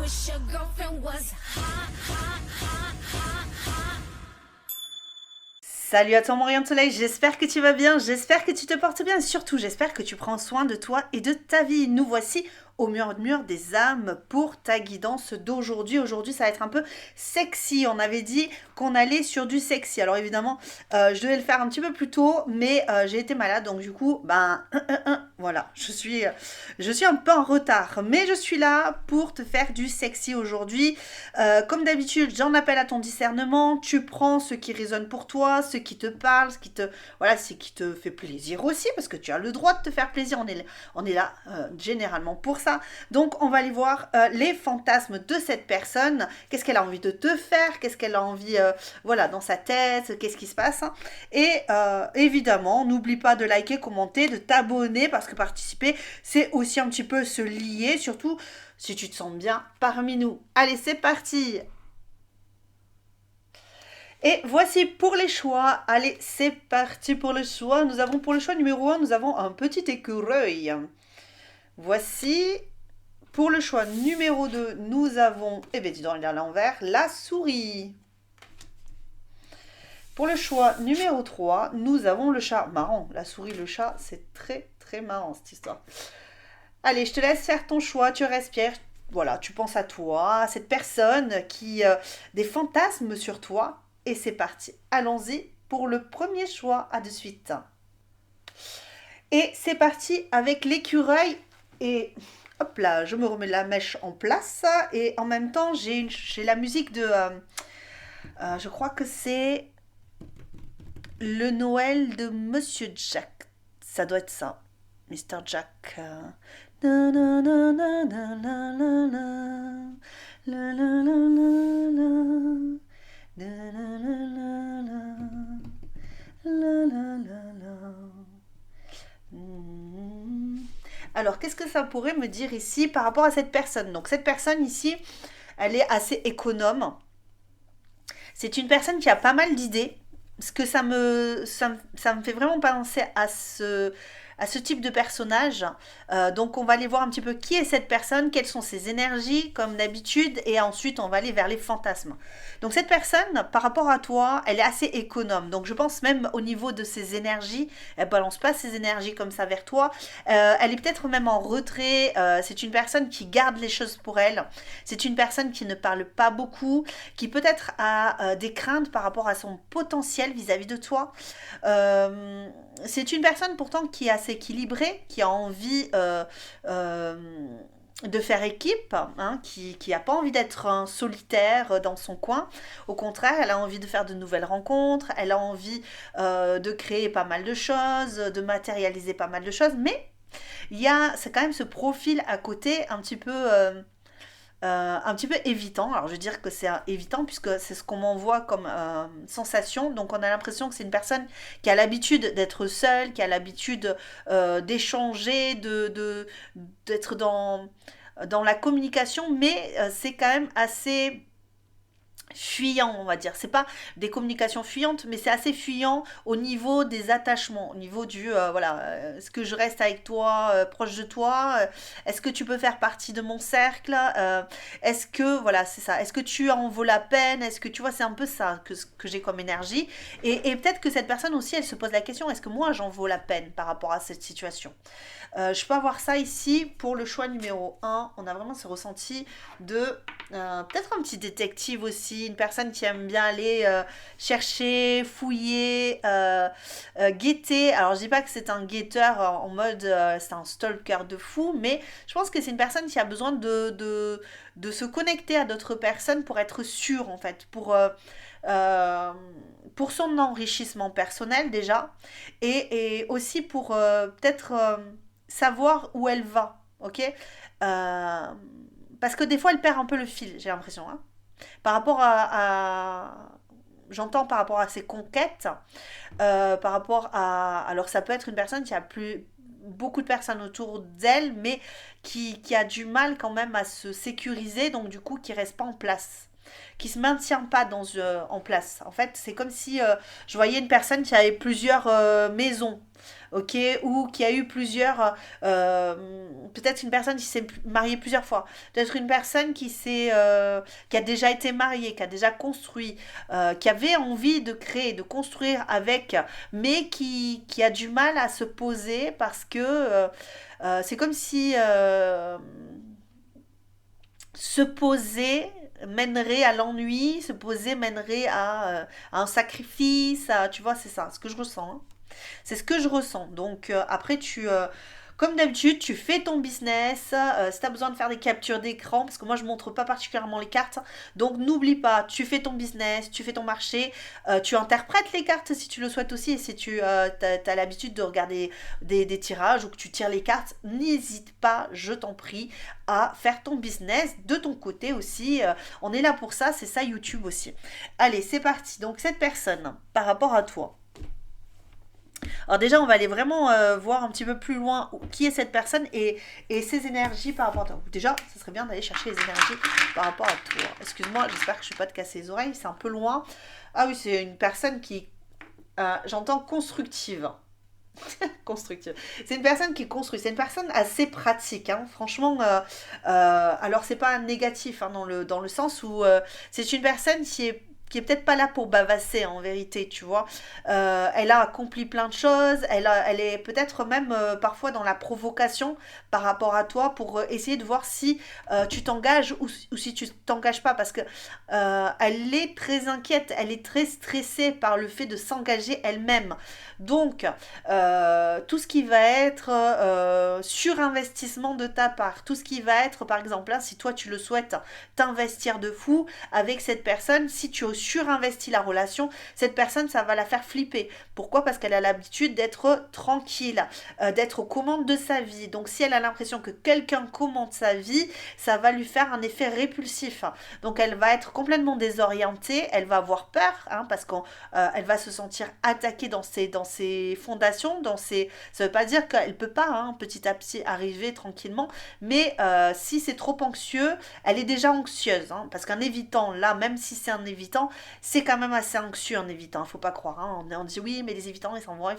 wish your girlfriend was hot, hot, hot, hot, hot. Salut à toi mon rayon de soleil, j'espère que tu vas bien, j'espère que tu te portes bien et surtout j'espère que tu prends soin de toi et de ta vie. Nous voici au murmure des âmes pour ta guidance d'aujourd'hui. Aujourd'hui ça va être un peu sexy, on avait dit qu'on allait sur du sexy. Alors évidemment je devais le faire un petit peu plus tôt mais j'ai été malade donc du coup voilà, je suis un peu en retard. Mais je suis là pour te faire du sexy aujourd'hui. Comme d'habitude, j'en appelle à ton discernement. Tu prends ce qui résonne pour toi, ce qui te parle, ce qui te fait plaisir aussi, parce que tu as le droit de te faire plaisir. On est là généralement pour ça. Donc, on va aller voir les fantasmes de cette personne. Qu'est-ce qu'elle a envie de te faire? Qu'est-ce qu'elle a envie, dans sa tête? Qu'est-ce qui se passe? Et évidemment, n'oublie pas de liker, commenter, de t'abonner, parce que participer, c'est aussi un petit peu se lier, surtout si tu te sens bien parmi nous. Allez, c'est parti. Et voici pour les choix. Allez, c'est parti pour le choix. Nous avons pour le choix numéro 1, nous avons un petit écureuil. Voici pour le choix numéro 2, nous avons, dis donc, il est à l'envers, la souris. Pour le choix numéro 3, nous avons le chat. Marrant, la souris, le chat, c'est très très marrant cette histoire. Allez, je te laisse faire ton choix, tu respires, voilà, tu penses à toi, à cette personne qui des fantasmes sur toi, et c'est parti. Allons-y pour le premier choix, à de suite. Et c'est parti avec l'écureuil, et hop là, je me remets la mèche en place, et en même temps, j'ai la musique de, je crois que c'est le Noël de Monsieur Jack, ça doit être ça, Mr. Jack. Na, na, na, na, na, na, na, na. La, la, la, la, la. Na, na, la, la, la. La, la, la, la. Alors, qu'est-ce que ça pourrait me dire ici par rapport à cette personne? Donc, cette personne ici, elle est assez économe. C'est une personne qui a pas mal d'idées. Ce que ça me fait vraiment penser à ce type de personnage. Donc on va aller voir un petit peu qui est cette personne, quelles sont ses énergies comme d'habitude, et ensuite on va aller vers les fantasmes. Donc cette personne, par rapport à toi, elle est assez économe. Donc je pense même au niveau de ses énergies, elle balance pas ses énergies comme ça vers toi. Elle est peut-être même en retrait. C'est une personne qui garde les choses pour elle. C'est une personne qui ne parle pas beaucoup, qui peut-être a des craintes par rapport à son potentiel vis-à-vis de toi. C'est une personne pourtant qui est assez équilibrée, qui a envie de faire équipe, hein, qui a pas envie d'être un solitaire dans son coin. Au contraire, elle a envie de faire de nouvelles rencontres, elle a envie de créer pas mal de choses, de matérialiser pas mal de choses, mais c'est quand même ce profil à côté un petit peu évitant. Alors je veux dire que c'est évitant puisque c'est ce qu'on m'envoie comme sensation. Donc on a l'impression que c'est une personne qui a l'habitude d'être seule, qui a l'habitude d'échanger, d'être dans la communication, mais c'est quand même assez fuyant, on va dire. C'est pas des communications fuyantes, mais c'est assez fuyant au niveau des attachements, au niveau du est-ce que je reste avec toi, proche de toi, est-ce que tu peux faire partie de mon cercle, est-ce que c'est ça, est-ce que tu en vaux la peine, est-ce que tu vois, c'est un peu ça que j'ai comme énergie, et peut-être que cette personne aussi, elle se pose la question, est-ce que moi j'en vaux la peine par rapport à cette situation. Je peux avoir ça ici pour le choix numéro 1. On a vraiment ce ressenti de peut-être un petit détective aussi, une personne qui aime bien aller chercher, fouiller, guetter. Alors je dis pas que c'est un guetteur en mode c'est un stalker de fou, mais je pense que c'est une personne qui a besoin de se connecter à d'autres personnes pour être sûre en fait, pour son enrichissement personnel déjà, et aussi pour peut-être savoir où elle va, ok. Parce que des fois elle perd un peu le fil, j'ai l'impression, hein. Par rapport j'entends par rapport à ses conquêtes, par rapport à... Alors ça peut être une personne qui a plus beaucoup de personnes autour d'elle, mais qui a du mal quand même à se sécuriser, donc du coup qui reste pas en place. qui se maintient pas en place. En fait, c'est comme si je voyais une personne qui avait plusieurs maisons, ok, ou qui a eu plusieurs, peut-être une personne qui s'est mariée plusieurs fois, peut-être une personne qui a déjà été mariée, qui a déjà construit, qui avait envie de créer, de construire avec, mais qui a du mal à se poser parce que c'est comme si se poser mènerait à l'ennui, se poser mènerait à un sacrifice, tu vois, c'est ça, ce que je ressens, hein. C'est ce que je ressens. Donc après, comme d'habitude, tu fais ton business. Si tu as besoin de faire des captures d'écran, parce que moi je montre pas particulièrement les cartes, donc n'oublie pas, tu fais ton business, tu fais ton marché, tu interprètes les cartes si tu le souhaites aussi, et si tu as l'habitude de regarder des tirages ou que tu tires les cartes, n'hésite pas, je t'en prie, à faire ton business de ton côté aussi. On est là pour ça, c'est ça YouTube aussi. Allez, c'est parti. Donc cette personne, par rapport à toi. Alors déjà, on va aller vraiment voir un petit peu plus loin qui est cette personne et ses énergies par rapport à toi. Déjà, ce serait bien d'aller chercher les énergies par rapport à toi. Excuse-moi, j'espère que je ne vais pas te casser les oreilles, c'est un peu loin. Ah oui, c'est une personne qui, j'entends constructive. Constructive. C'est une personne qui construit. C'est une personne assez pratique, hein. Franchement, alors c'est pas négatif, hein, dans le sens où c'est une personne qui est peut-être pas là pour bavasser en vérité, tu vois. Elle a accompli plein de choses, elle est peut-être même parfois dans la provocation par rapport à toi pour essayer de voir si tu t'engages ou si tu t'engages pas parce que elle est très inquiète, elle est très stressée par le fait de s'engager elle-même. Donc, tout ce qui va être surinvestissement de ta part, tout ce qui va être, par exemple, là, si toi tu le souhaites, t'investir de fou avec cette personne, si tu surinvestis la relation, cette personne, ça va la faire flipper. Pourquoi? Parce qu'elle a l'habitude d'être tranquille, d'être aux commandes de sa vie. Donc, si elle a l'impression que quelqu'un commande sa vie, ça va lui faire un effet répulsif. Donc, elle va être complètement désorientée, elle va avoir peur, hein, parce qu'elle va se sentir attaquée dans ses fondations, ça veut pas dire qu'elle peut pas, hein, petit à petit arriver tranquillement, mais si c'est trop anxieux, elle est déjà anxieuse, hein, parce qu'un évitant, là, même si c'est un évitant, c'est quand même assez anxieux un évitant, faut pas croire, hein. On dit oui, mais les évitants, ils s'en vont,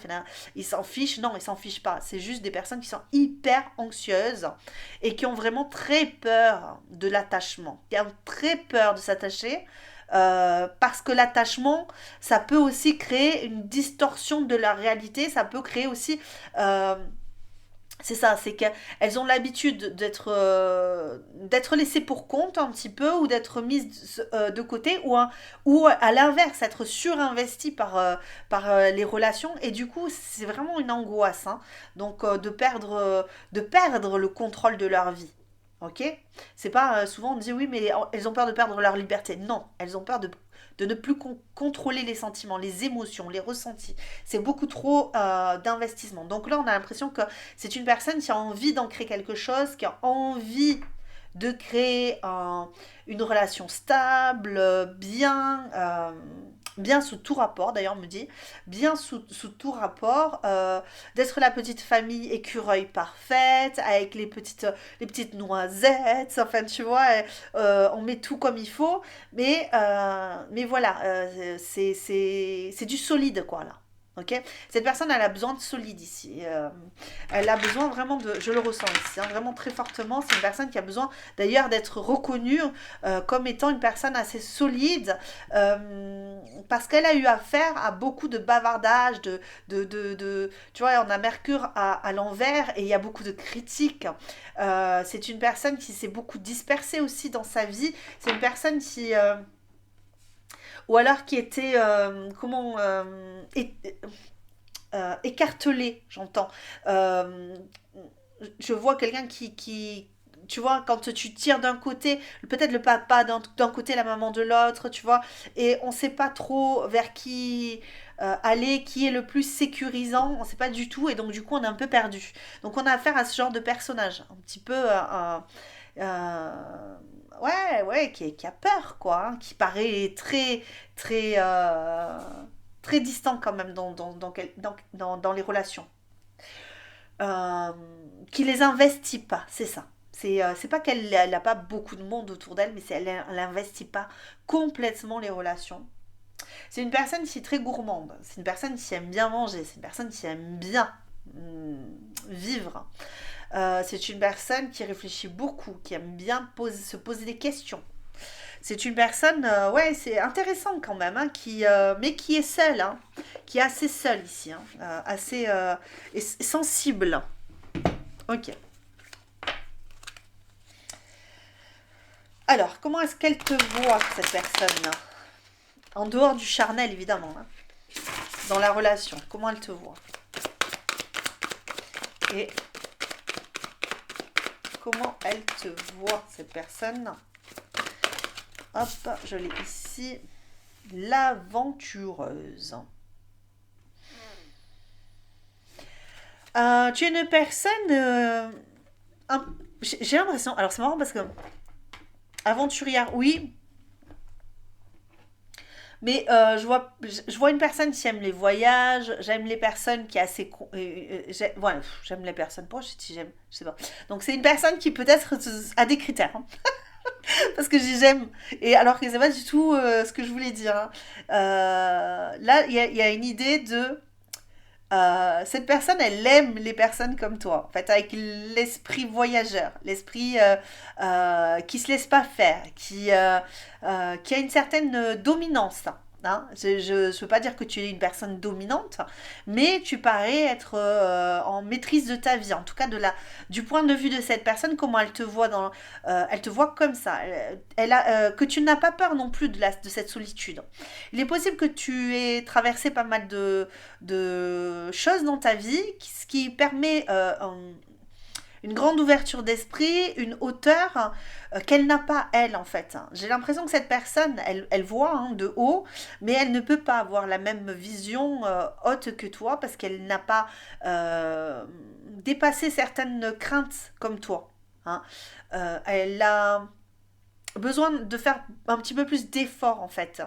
ils s'en fichent, non, ils s'en fichent pas, c'est juste des personnes qui sont hyper anxieuses et qui ont vraiment très peur de l'attachement, qui ont très peur de s'attacher, parce que l'attachement, ça peut aussi créer une distorsion de la réalité, ça peut créer aussi... c'est ça, c'est qu'elles ont l'habitude d'être laissées pour compte un petit peu ou d'être mises de côté ou à l'inverse, être surinvesties par les relations et du coup c'est vraiment une angoisse, hein. Donc de perdre le contrôle de leur vie. Ok? C'est pas souvent on dit oui, mais elles ont peur de perdre leur liberté. Non, elles ont peur de ne plus contrôler les sentiments, les émotions, les ressentis. C'est beaucoup trop d'investissement. Donc là, on a l'impression que c'est une personne qui a envie d'en créer quelque chose, qui a envie de créer une relation stable, bien sous tout rapport, d'ailleurs, on me dit, bien sous tout rapport, d'être la petite famille écureuil parfaite, avec les petites noisettes, enfin, tu vois, on met tout comme il faut, mais voilà, c'est du solide, quoi, là. Ok? Cette personne, elle a besoin de solide ici. Elle a besoin vraiment je le ressens ici, hein, vraiment très fortement. C'est une personne qui a besoin d'ailleurs d'être reconnue comme étant une personne assez solide parce qu'elle a eu affaire à beaucoup de bavardage, tu vois, on a Mercure à l'envers et il y a beaucoup de critiques. C'est une personne qui s'est beaucoup dispersée aussi dans sa vie. C'est une personne qui... ou alors qui était, comment... écartelé, j'entends. Euh, je vois quelqu'un tu vois, quand tu tires d'un côté, peut-être le papa d'un côté, la maman de l'autre, tu vois, et on ne sait pas trop vers qui aller, qui est le plus sécurisant, on ne sait pas du tout, et donc du coup on est un peu perdu. Donc on a affaire à ce genre de personnage, un petit peu, ouais, ouais, qui a peur, quoi, hein, qui paraît très, très, très distant quand même dans les relations. Euh, qui les investit pas, c'est ça. C'est pas qu'elle n'a pas beaucoup de monde autour d'elle, mais elle n'investit pas complètement les relations. C'est une personne qui est très gourmande. C'est une personne qui aime bien manger. C'est une personne qui aime bien vivre. C'est une personne qui réfléchit beaucoup, qui aime bien se poser des questions. C'est une personne, ouais, c'est intéressant quand même, hein, mais qui est seule, hein, qui est assez seule ici, hein, assez sensible. Ok. Alors, comment est-ce qu'elle te voit, cette personne-là? En dehors du charnel, évidemment, hein, dans la relation, comment elle te voit? Et comment elle te voit, cette personne? Hop, je l'ai ici. L'aventureuse. Tu es une personne... j'ai l'impression... Alors c'est marrant parce que... Aventurière, oui. Mais je vois une personne qui aime les voyages. J'aime les personnes qui est assez... voilà, j'aime les personnes. Pourquoi je dis j'aime? Je sais pas. Donc c'est une personne qui peut-être a des critères, hein. Parce que j'aime. Et alors que c'est pas du tout ce que je voulais dire, hein. Là, il y a une idée de... cette personne, elle aime les personnes comme toi. En fait, avec l'esprit voyageur, l'esprit qui se laisse pas faire, qui a une certaine dominance. Hein. Je veux pas dire que tu es une personne dominante, mais tu parais être en maîtrise de ta vie. En tout cas, du point de vue de cette personne, comment elle te voit elle te voit comme ça. Que tu n'as pas peur non plus de cette solitude. Il est possible que tu aies traversé pas mal de choses dans ta vie, ce qui permet une grande ouverture d'esprit, une hauteur qu'elle n'a pas elle en fait. J'ai l'impression que cette personne, elle voit, hein, de haut, mais elle ne peut pas avoir la même vision haute que toi parce qu'elle n'a pas dépassé certaines craintes comme toi. Hein. Elle a besoin de faire un petit peu plus d'efforts en fait.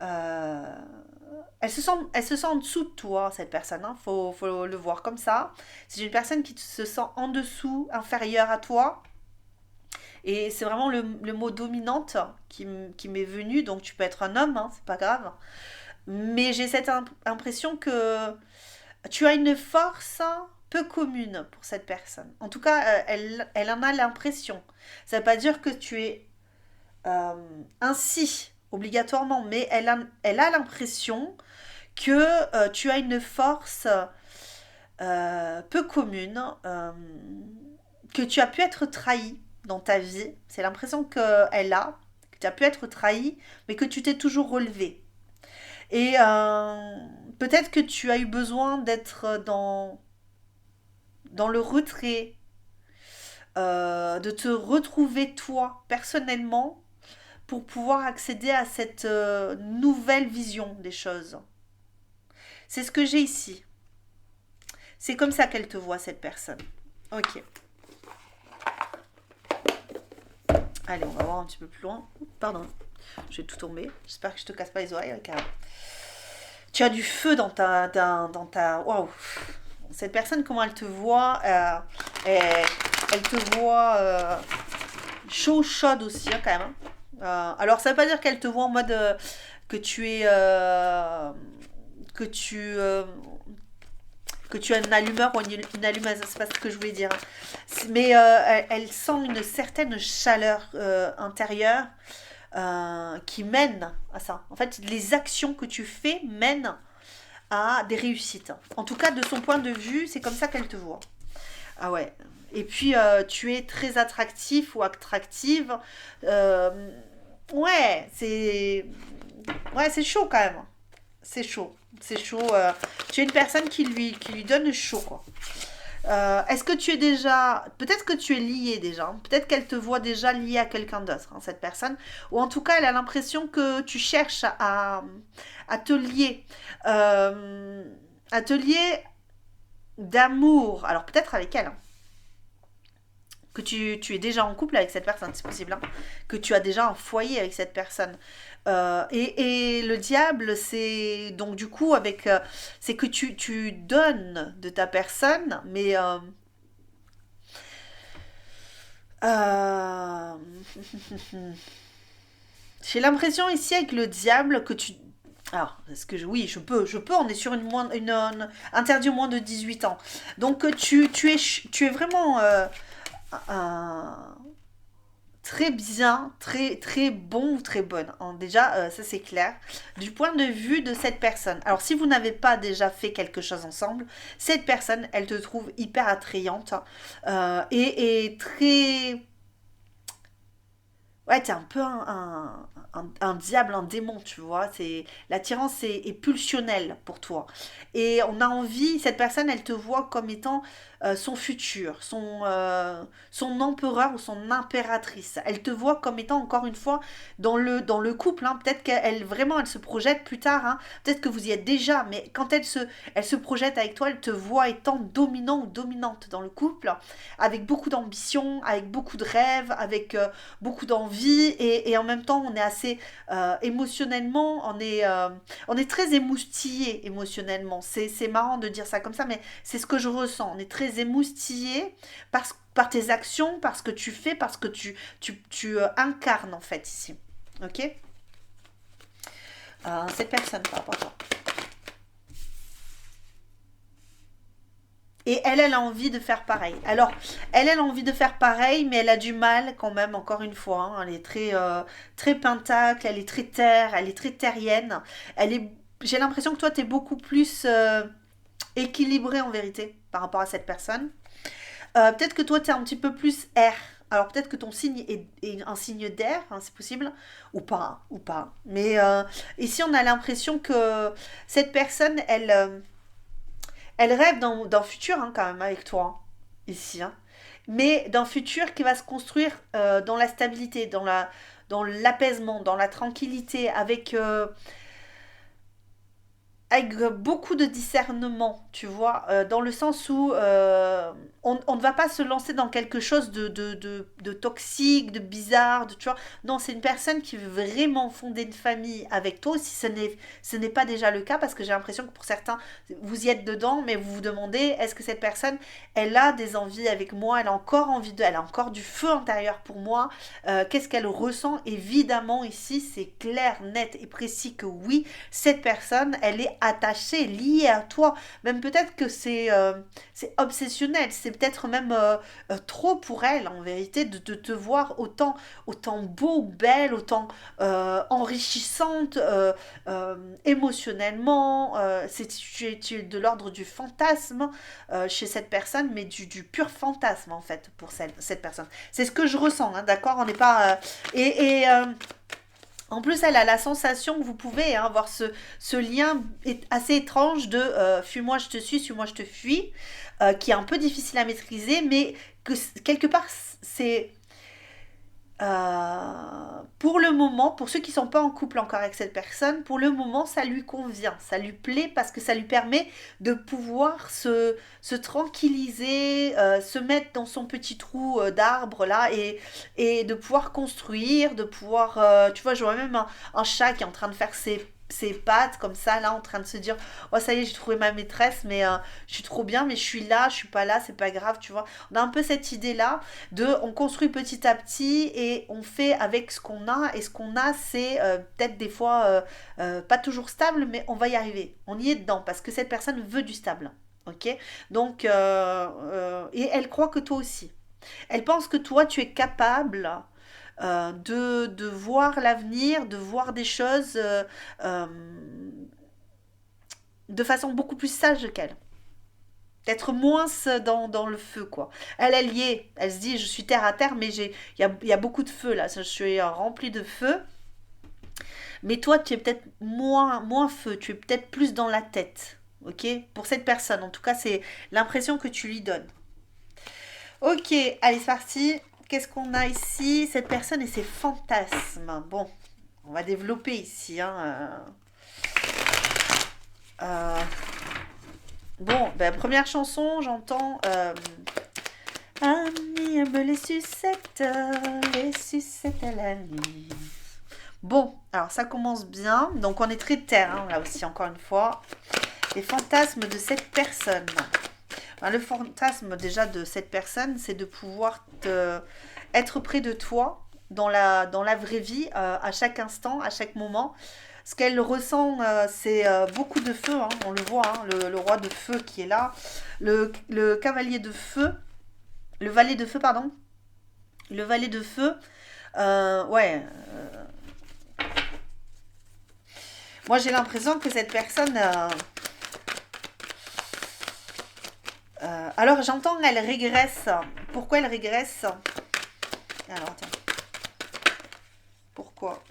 Euh, elle se sent en dessous de toi, cette personne. Hein. Faut le voir comme ça. C'est une personne qui se sent en dessous, inférieure à toi. Et c'est vraiment le mot dominante qui m'est venu. Donc tu peux être un homme, hein, c'est pas grave. Mais j'ai cette impression que tu as une force peu commune pour cette personne. En tout cas, elle en a l'impression. Ça veut pas dire que tu es ainsi obligatoirement, mais elle a l'impression que tu as une force peu commune, que tu as pu être trahi dans ta vie. C'est l'impression qu'elle a, que tu as pu être trahi, mais que tu t'es toujours relevé. Et peut-être que tu as eu besoin d'être dans le retrait, de te retrouver toi personnellement pour pouvoir accéder à cette nouvelle vision des choses. C'est ce que j'ai ici. C'est comme ça qu'elle te voit, cette personne. Ok. Allez, on va voir un petit peu plus loin. Pardon, je vais tout tomber. J'espère que je te casse pas les oreilles, car tu as du feu dans ta... Waouh. Cette personne, comment elle te voit elle te voit chaude aussi, hein, quand même. Hein. Alors, ça veut pas dire qu'elle te voit en mode que tu es... que tu... que tu as une allumeur ou une allumeuse, c'est pas ce que je voulais dire. Mais elle sent une certaine chaleur intérieure qui mène à ça. En fait, les actions que tu fais mènent à des réussites. En tout cas, de son point de vue, c'est comme ça qu'elle te voit. Ah ouais. Et puis, tu es très attractif ou attractive. Ouais, c'est chaud quand même. C'est chaud. C'est chaud. Tu es une personne qui lui donne chaud, quoi. Est-ce que tu es déjà... Peut-être que tu es lié déjà. Hein. Peut-être qu'elle te voit déjà lié à quelqu'un d'autre, hein, cette personne. Ou en tout cas, elle a l'impression que tu cherches à te lier. À te lier d'amour. Alors peut-être avec elle. Hein. Que tu es déjà en couple avec cette personne, c'est possible. Hein. Que tu as déjà un foyer avec cette personne. Et le diable, c'est donc du coup c'est que tu donnes de ta personne, mais Euh, J'ai l'impression ici avec le diable que tu... Alors, est-ce que oui, je peux, on est sur interdit au moins de 18 ans. Donc tu es vraiment un- très bien, très très bon ou très bonne. Déjà, ça c'est clair. Du point de vue de cette personne. Alors, si vous n'avez pas déjà fait quelque chose ensemble, cette personne, elle te trouve hyper attrayante et très... Ouais, t'es un peu un diable, un démon, tu vois. L'attirance est pulsionnelle pour toi. Et on a envie, cette personne, elle te voit comme étant son futur, son empereur ou son impératrice. Elle te voit comme étant, encore une fois, dans le couple, hein. Peut-être qu'elle, vraiment, elle se projette plus tard, hein. Peut-être que vous y êtes déjà, mais quand elle se projette avec toi, elle te voit étant dominant ou dominante dans le couple, avec beaucoup d'ambition, avec beaucoup de rêves, avec beaucoup d'envie et en même temps on est assez émotionnellement, on est très émoustillé émotionnellement. C'est marrant de dire ça comme ça, mais c'est ce que je ressens. On est très émoustillé par tes actions, par ce que tu fais, parce que tu incarnes en fait ici. Ok. Cette personne par rapport à toi. Et elle a envie de faire pareil. Alors, elle a envie de faire pareil, mais elle a du mal quand même, encore une fois, hein. Elle est très pentacle, elle est très terre, elle est très terrienne. J'ai l'impression que toi, tu es beaucoup plus équilibré en vérité par rapport à cette personne. Peut-être que toi, tu es un petit peu plus air. Alors peut-être que ton signe est un signe d'air, hein, c'est possible, ou pas. Mais ici, on a l'impression que cette personne, elle rêve d'un futur hein, quand même avec toi, hein, ici. Hein. Mais d'un futur qui va se construire dans la stabilité, dans l'apaisement, dans la tranquillité, avec beaucoup de discernement, tu vois, dans le sens où on ne va pas se lancer dans quelque chose de toxique, de bizarre, tu vois. Non, c'est une personne qui veut vraiment fonder une famille avec toi, si ce n'est pas déjà le cas, parce que j'ai l'impression que pour certains, vous y êtes dedans, mais vous vous demandez, est-ce que cette personne, elle a des envies avec moi, elle a encore envie elle a encore du feu intérieur pour moi, qu'est-ce qu'elle ressent. Évidemment, ici, c'est clair, net et précis que oui, cette personne, elle est attachée, liée à toi. Même peut-être que c'est obsessionnel, c'est peut-être même trop pour elle, en vérité, de te voir autant beau, belle, autant enrichissante émotionnellement. Tu es de l'ordre du fantasme chez cette personne, mais du pur fantasme, en fait, pour cette personne. C'est ce que je ressens, hein, d'accord. On n'est pas... en plus, elle a la sensation que vous pouvez hein, avoir ce lien assez étrange de fuis-moi, je te suis-moi, je te fuis, qui est un peu difficile à maîtriser, mais que quelque part, c'est pour le moment, pour ceux qui ne sont pas en couple encore avec cette personne, pour le moment, ça lui convient, ça lui plaît parce que ça lui permet de pouvoir se tranquilliser, se mettre dans son petit trou d'arbre là et de pouvoir construire, de pouvoir, tu vois, je vois même un chat qui est en train de faire ses pattes comme ça là en train de se dire oh ça y est j'ai trouvé ma maîtresse mais je suis trop bien mais je suis là je suis pas là c'est pas grave tu vois on a un peu cette idée là on construit petit à petit et on fait avec ce qu'on a et ce qu'on a c'est peut-être des fois pas toujours stable mais on va y arriver on y est dedans parce que cette personne veut du stable ok donc et elle croit que toi aussi elle pense que toi tu es capable de voir l'avenir, de voir des choses euh, de façon beaucoup plus sage qu'elle. D'être moins dans le feu, quoi. Elle y est. Elle se dit, je suis terre à terre, mais il y a beaucoup de feu, là. Je suis remplie de feu. Mais toi, tu es peut-être moins feu. Tu es peut-être plus dans la tête. Ok. Pour cette personne. En tout cas, c'est l'impression que tu lui donnes. Ok, allez, c'est parti. Qu'est-ce qu'on a ici? Cette personne et ses fantasmes. Bon, on va développer ici. Hein, euh, bon, ben, première chanson, j'entends Ami aime les sucettes à la nuit. Bon, alors ça commence bien. Donc on est très terre, hein, là aussi, encore une fois. Les fantasmes de cette personne. Enfin, le fantasme déjà de cette personne, c'est de pouvoir être près de toi dans la vraie vie, à chaque instant, à chaque moment. Ce qu'elle ressent, c'est beaucoup de feu, hein, on le voit, hein, le roi de feu qui est là, le cavalier de feu, le valet de feu, pardon, le valet de feu, ouais, moi j'ai l'impression que cette personne, alors j'entends elle régresse. Pourquoi elle régresse? Alors attends, pourquoi?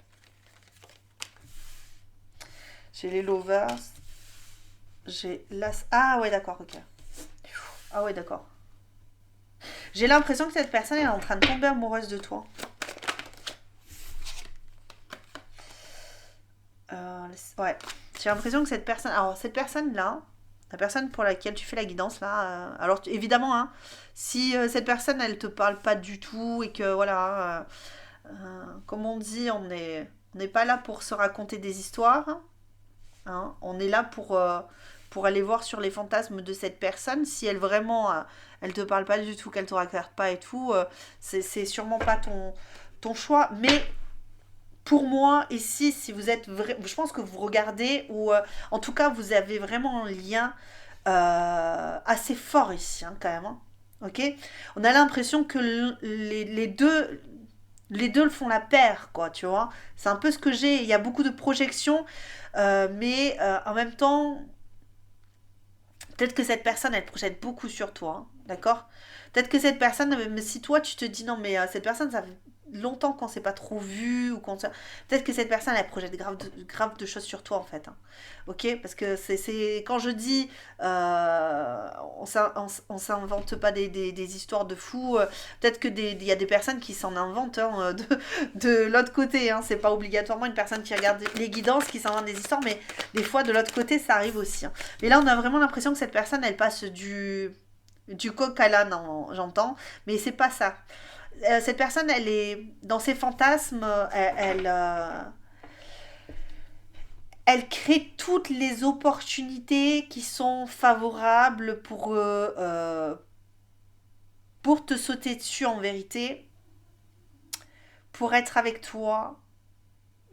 J'ai les lovers, j'ai l'as. Ah ouais, d'accord, ok. Ah ouais, d'accord. J'ai l'impression que cette personne est en train de tomber amoureuse de toi. Ouais. J'ai l'impression que cette personne. Alors, cette personne-là, la personne pour laquelle tu fais la guidance, là. Alors, évidemment, hein, si cette personne, elle te parle pas du tout et que, voilà. Comme on dit, on n'est pas là pour se raconter des histoires, hein. On est là pour aller voir sur les fantasmes de cette personne. Si elle vraiment, elle te parle pas du tout, qu'elle te raconte pas et tout, c'est sûrement pas ton choix. Mais pour moi, ici, si vous êtes vrai, je pense que vous regardez, ou en tout cas, vous avez vraiment un lien assez fort ici, hein, quand même, hein. Ok. On a l'impression que les deux le font la paire, quoi, tu vois. C'est un peu ce que j'ai. Il y a beaucoup de projections, mais en même temps, peut-être que cette personne, elle projette beaucoup sur toi, hein, d'accord? Peut-être que cette personne, si toi tu te dis non, mais cette personne, ça fait longtemps qu'on s'est pas trop vu, ou qu'on peut-être que cette personne, elle projette grave de choses sur toi, en fait, hein. Ok? Parce que quand je dis, on s'invente pas des histoires de fous, peut-être que il y a des personnes qui s'en inventent, hein, de l'autre côté, hein. C'est pas obligatoirement une personne qui regarde les guidances qui s'invente des histoires, mais des fois, de l'autre côté, ça arrive aussi, hein. Mais là, on a vraiment l'impression que cette personne, elle passe du coq à l'âne, hein, j'entends, mais c'est pas ça. Cette personne, elle est dans ses fantasmes, elle crée toutes les opportunités qui sont favorables pour te sauter dessus en vérité, pour être avec toi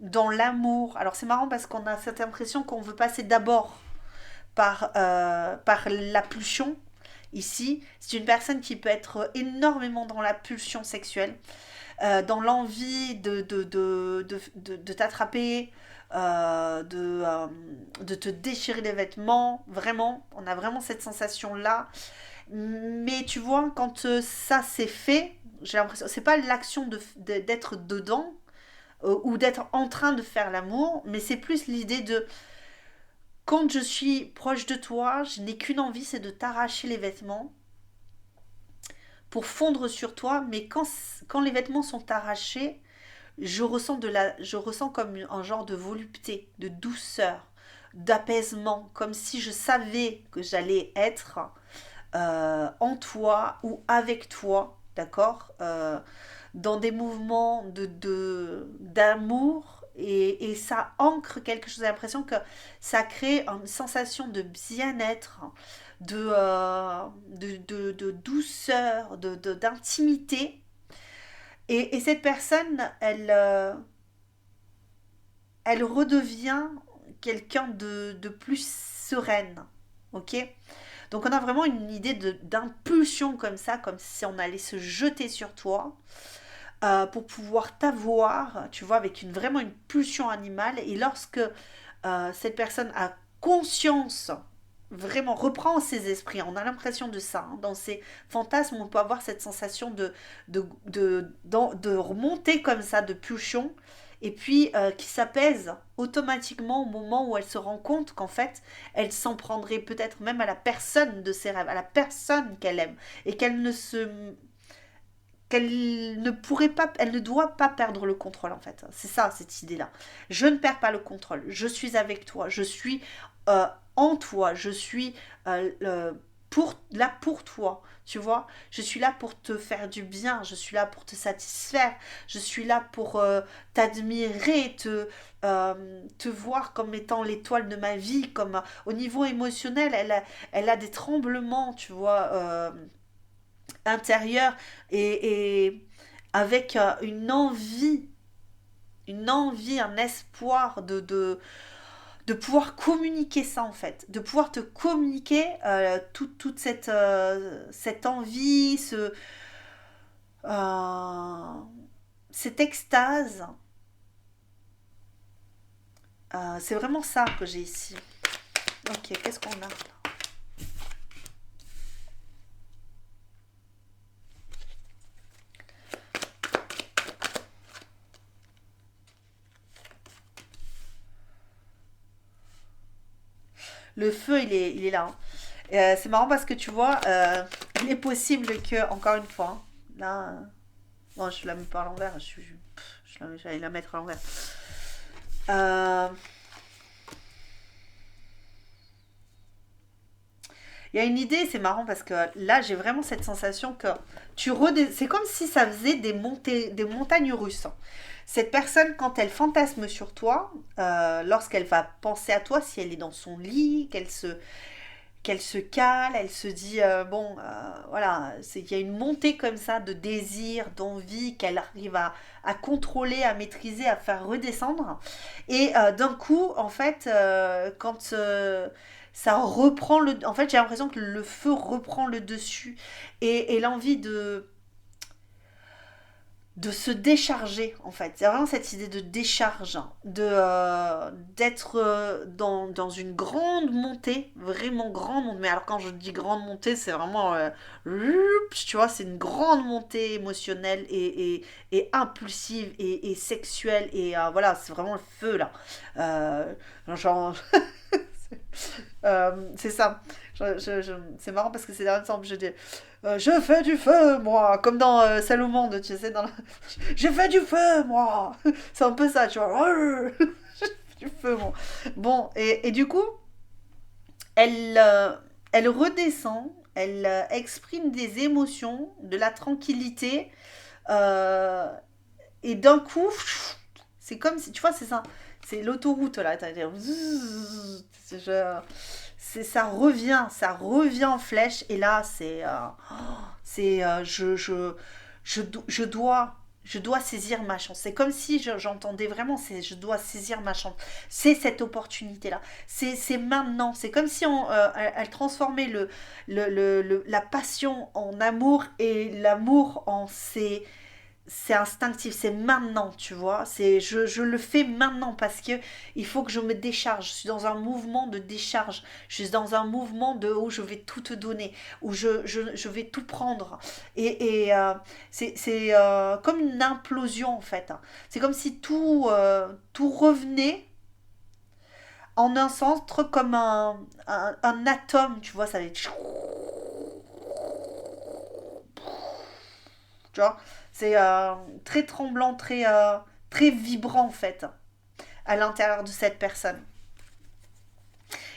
dans l'amour. Alors c'est marrant parce qu'on a cette impression qu'on veut passer d'abord par la pulsion. Ici, c'est une personne qui peut être énormément dans la pulsion sexuelle, dans l'envie de t'attraper, de te déchirer les vêtements. Vraiment, on a vraiment cette sensation-là. Mais tu vois, quand ça c'est fait, j'ai l'impression, c'est pas l'action d'être dedans, ou d'être en train de faire l'amour, mais c'est plus l'idée de quand je suis proche de toi, je n'ai qu'une envie, c'est de t'arracher les vêtements pour fondre sur toi, mais quand les vêtements sont arrachés, je ressens comme un genre de volupté, de douceur, d'apaisement, comme si je savais que j'allais être en toi ou avec toi, d'accord, dans des mouvements d'amour, et ça ancre quelque chose. J'ai l'impression que ça crée une sensation de bien-être, de douceur, d'intimité. Et cette personne, elle redevient quelqu'un de plus sereine. Ok? Donc on a vraiment une idée d'impulsion comme ça, comme si on allait se jeter sur toi, pour pouvoir t'avoir, tu vois, avec vraiment une pulsion animale. Et lorsque cette personne a conscience, vraiment reprend ses esprits, on a l'impression de ça, hein, dans ces fantasmes, on peut avoir cette sensation de remonter comme ça, de pulsion, et puis qui s'apaise automatiquement au moment où elle se rend compte qu'en fait, elle s'en prendrait peut-être même à la personne de ses rêves, à la personne qu'elle aime, et qu'elle ne pourrait pas, elle ne doit pas perdre le contrôle, en fait. C'est ça, cette idée-là. Je ne perds pas le contrôle. Je suis avec toi. Je suis en toi. Je suis là pour toi. Tu vois, je suis là pour te faire du bien. Je suis là pour te satisfaire. Je suis là pour t'admirer, te voir comme étant l'étoile de ma vie. Comme au niveau émotionnel, elle a des tremblements, tu vois, intérieure, et avec une envie, un espoir de pouvoir communiquer ça en fait, de pouvoir te communiquer toute cette envie, euh, cette extase. C'est vraiment ça que j'ai ici. Ok, qu'est-ce qu'on a? Le feu, il est là, hein. C'est marrant parce que tu vois, il est possible que, encore une fois, hein, là, bon, je la mets pas à l'envers, j'allais la mettre à l'envers. Euh, Il y a une idée, c'est marrant parce que là, j'ai vraiment cette sensation que c'est comme si ça faisait des montagnes russes. Cette personne, quand elle fantasme sur toi, lorsqu'elle va penser à toi, si elle est dans son lit, qu'elle se cale, elle se dit bon, voilà, il y a une montée comme ça de désir, d'envie qu'elle arrive à contrôler, à maîtriser, à faire redescendre. Et d'un coup, en fait, quand ça reprend en fait, j'ai l'impression que le feu reprend le dessus et l'envie de se décharger en fait. C'est vraiment cette idée de décharge, d'être dans une grande montée, vraiment grande montée. Mais alors quand je dis grande montée, c'est vraiment, tu vois, c'est une grande montée émotionnelle et impulsive et sexuelle. Et voilà, c'est vraiment le feu là. Genre, c'est ça. C'est marrant parce que c'est derniers temps, je dis je fais du feu, moi, comme dans Salomon, tu sais, j'ai fait du feu, moi. C'est un peu ça, tu vois. J'ai fait du feu, moi. Bon, et du coup, elle, elle redescend, elle exprime des émotions, de la tranquillité, euh, et d'un coup, c'est comme si, tu vois, c'est ça, c'est l'autoroute là. Je- ça revient en flèche, et là, je dois saisir ma chance. C'est comme si j'entendais vraiment, je dois saisir ma chance. C'est cette opportunité-là. C'est maintenant. C'est comme si elle transformait la passion en amour et l'amour en c'est instinctif, c'est maintenant, tu vois. Je le fais maintenant parce que il faut que je me décharge. Je suis dans un mouvement de décharge. Je suis dans un mouvement où je vais tout te donner, où je vais tout prendre. Et c'est comme une implosion en fait, hein. C'est comme si tout revenait en un centre comme un atome, tu vois. Ça va être, tu vois. C'est très tremblant, très vibrant en fait à l'intérieur de cette personne.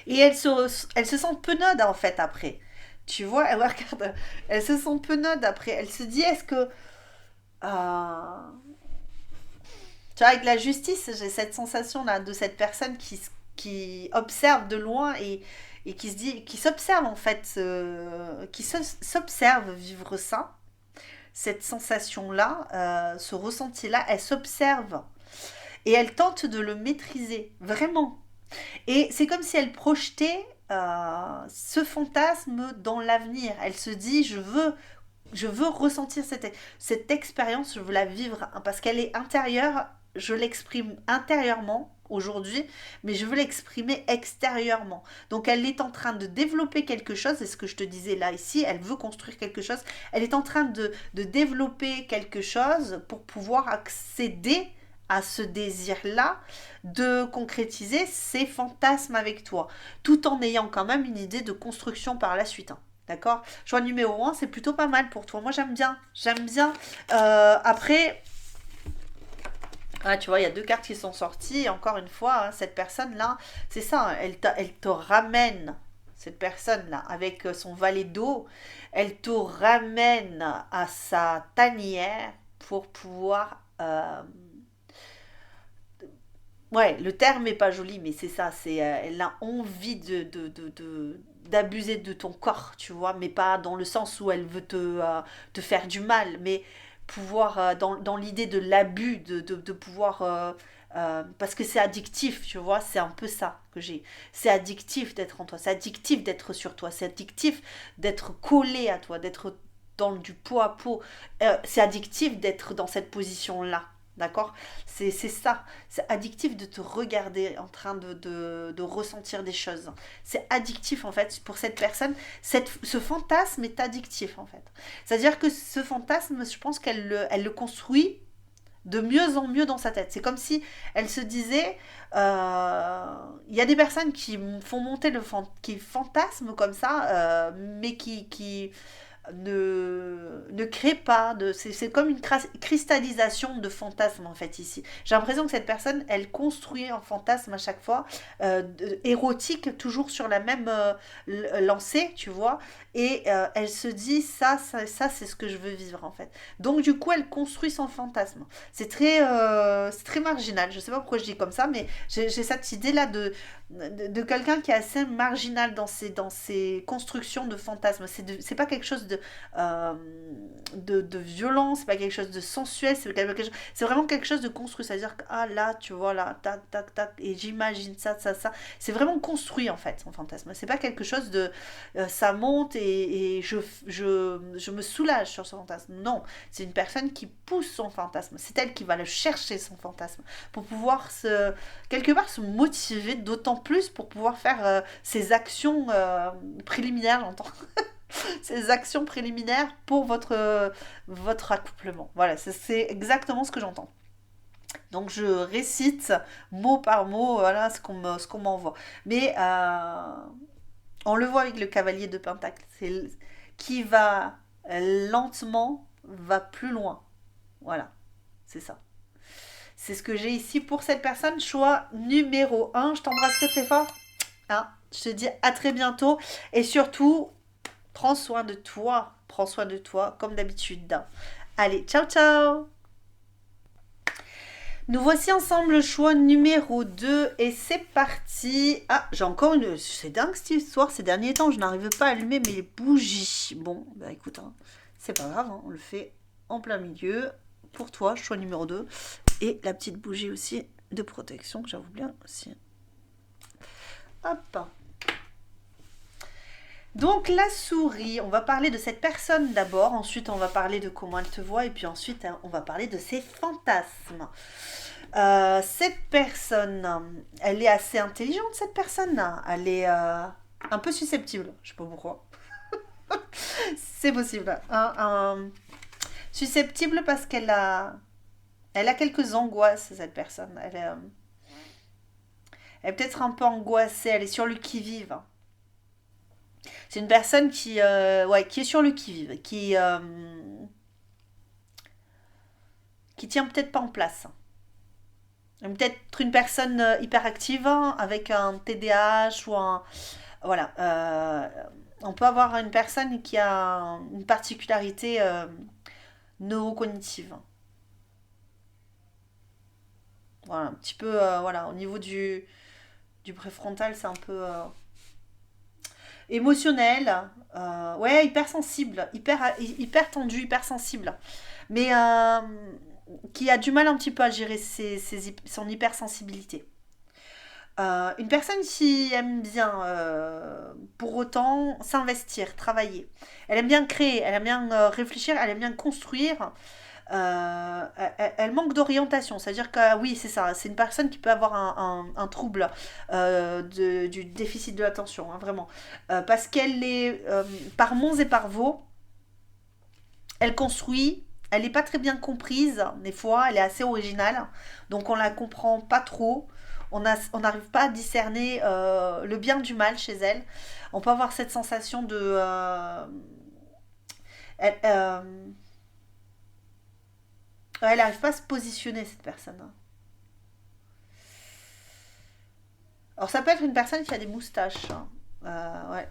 Et elle se sent penaude en fait après. Tu vois, elle regarde, elle se sent penaude après. Elle se dit, est-ce que... euh, tu vois, avec la justice, j'ai cette sensation là de cette personne qui observe de loin et qui se dit, qui s'observe en fait, s'observe vivre ça, cette sensation là, ce ressenti là, elle s'observe et elle tente de le maîtriser, vraiment. Et c'est comme si elle projetait ce fantasme dans l'avenir. Elle se dit, je veux ressentir cette expérience, je veux la vivre, hein, parce qu'elle est intérieure, je l'exprime intérieurement aujourd'hui, mais je veux l'exprimer extérieurement. Donc elle est en train de développer quelque chose, c'est ce que je te disais là ici, elle veut construire quelque chose, elle est en train de développer quelque chose pour pouvoir accéder à ce désir-là, de concrétiser ses fantasmes avec toi, tout en ayant quand même une idée de construction par la suite, hein. D'accord. Choix numéro un, c'est plutôt pas mal pour toi. Moi, j'aime bien. J'aime bien. Après, ah, tu vois, il y a deux cartes qui sont sorties. Et encore une fois, hein, cette personne-là, c'est ça, hein, elle te ramène, cette personne-là, avec son valet d'eau, elle te ramène à sa tanière pour pouvoir... ouais, le terme est pas joli, mais c'est ça, elle a envie d'abuser de ton corps, tu vois, mais pas dans le sens où elle veut te faire du mal, mais pouvoir dans l'idée de l'abus, de pouvoir... parce que c'est addictif, tu vois, c'est un peu ça que j'ai. C'est addictif d'être en toi, c'est addictif d'être sur toi, c'est addictif d'être collé à toi, d'être dans du pot à pot. C'est addictif d'être dans cette position-là. D'accord. C'est ça. C'est addictif de te regarder en train de ressentir des choses. C'est addictif en fait pour cette personne. Ce fantasme est addictif en fait. C'est-à-dire que ce fantasme, je pense elle le construit de mieux en mieux dans sa tête. C'est comme si elle se disait, il y a des personnes qui font monter qui fantasment comme ça, mais qui ne crée pas de c'est comme une cristallisation de fantasmes en fait ici. J'ai l'impression que cette personne elle construit un fantasme à chaque fois érotique toujours sur la même lancée, tu vois, et elle se dit ça c'est ce que je veux vivre en fait. Donc du coup elle construit son fantasme. C'est très marginal, je sais pas pourquoi je dis comme ça, mais j'ai cette idée là de quelqu'un qui est assez marginal dans ses constructions de fantasmes. C'est pas quelque chose euh, de violent, c'est pas quelque chose de sensuel, c'est vraiment quelque chose de construit. C'est-à-dire que, ah là, tu vois, là, tac, tac, tac, et j'imagine ça. C'est vraiment construit en fait, son fantasme. C'est pas quelque chose de. Ça monte et je me soulage sur son fantasme. Non, c'est une personne qui pousse son fantasme. C'est elle qui va le chercher, son fantasme, pour pouvoir quelque part se motiver d'autant plus pour pouvoir faire ses actions préliminaires, j'entends. Ces actions préliminaires pour votre accouplement. Voilà, c'est exactement ce que j'entends. Donc je récite mot par mot voilà, ce qu'on m'envoie. Mais on le voit avec le cavalier de Pentacle. Qui va lentement, va plus loin. Voilà, c'est ça. C'est ce que j'ai ici pour cette personne. Choix numéro un. Je t'embrasse très très fort. Hein, je te dis à très bientôt. Et surtout, prends soin de toi. Prends soin de toi comme d'habitude. Allez, ciao ciao. Nous voici ensemble le choix numéro 2 et c'est parti. Ah, j'ai encore une... C'est dingue cette histoire, ces derniers temps, je n'arrive pas à allumer mes bougies. Bon, bah écoute, hein, c'est pas grave, hein, on le fait en plein milieu. Pour toi, choix numéro 2. Et la petite bougie aussi de protection que j'avoue bien aussi. Hop. Donc la souris, on va parler de cette personne d'abord, ensuite on va parler de comment elle te voit et puis ensuite on va parler de ses fantasmes. Cette personne, elle est assez intelligente cette personne, elle est un peu susceptible, je sais pas pourquoi. C'est possible. Susceptible parce elle a quelques angoisses cette personne. Elle est peut-être un peu angoissée, elle est sur le qui-vive. C'est une personne qui est sur le qui-vive, qui tient peut-être pas en place. Peut-être une personne hyperactive hein, avec un TDAH ou un... Voilà. On peut avoir une personne qui a une particularité neurocognitive. Voilà, un petit peu, voilà, au niveau du préfrontal, c'est un peu émotionnel. Ouais, hypersensible, hyper tendu, hypersensible. Mais qui a du mal un petit peu à gérer son hypersensibilité. Une personne qui aime bien, pour autant, s'investir, travailler. Elle aime bien créer, elle aime bien réfléchir, elle aime bien construire. Elle manque d'orientation. C'est-à-dire que oui, c'est ça. C'est une personne qui peut avoir un trouble du déficit de l'attention, hein, vraiment. Parce qu'elle est, par monts et par vaux, elle construit. Elle n'est pas très bien comprise, des fois, elle est assez originale, donc on la comprend pas trop. On n'arrive pas à discerner le bien du mal chez elle. On peut avoir cette sensation de... elle, elle n'arrive pas à se positionner, cette personne. Alors ça peut être une personne qui a des moustaches, hein. Ouais,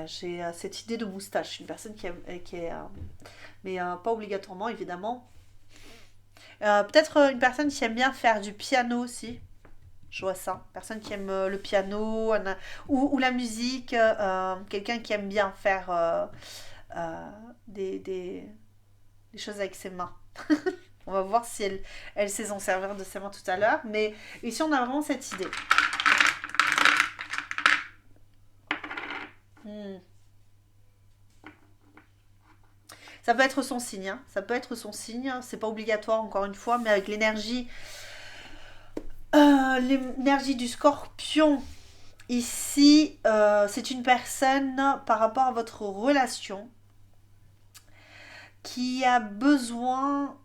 j'ai cette idée de moustache. Une personne qui est mais pas obligatoirement, évidemment. Peut-être une personne qui aime bien faire du piano aussi. Je vois ça. Personne qui aime le piano ou la musique. Quelqu'un qui aime bien faire des choses avec ses mains. On va voir si elle sait s'en servir de ses mains tout à l'heure. Mais ici, on a vraiment cette idée. Hmm. Ça peut être son signe, hein. Ça peut être son signe. C'est pas obligatoire, encore une fois, mais avec l'énergie du scorpion, ici, c'est une personne par rapport à votre relation qui a besoin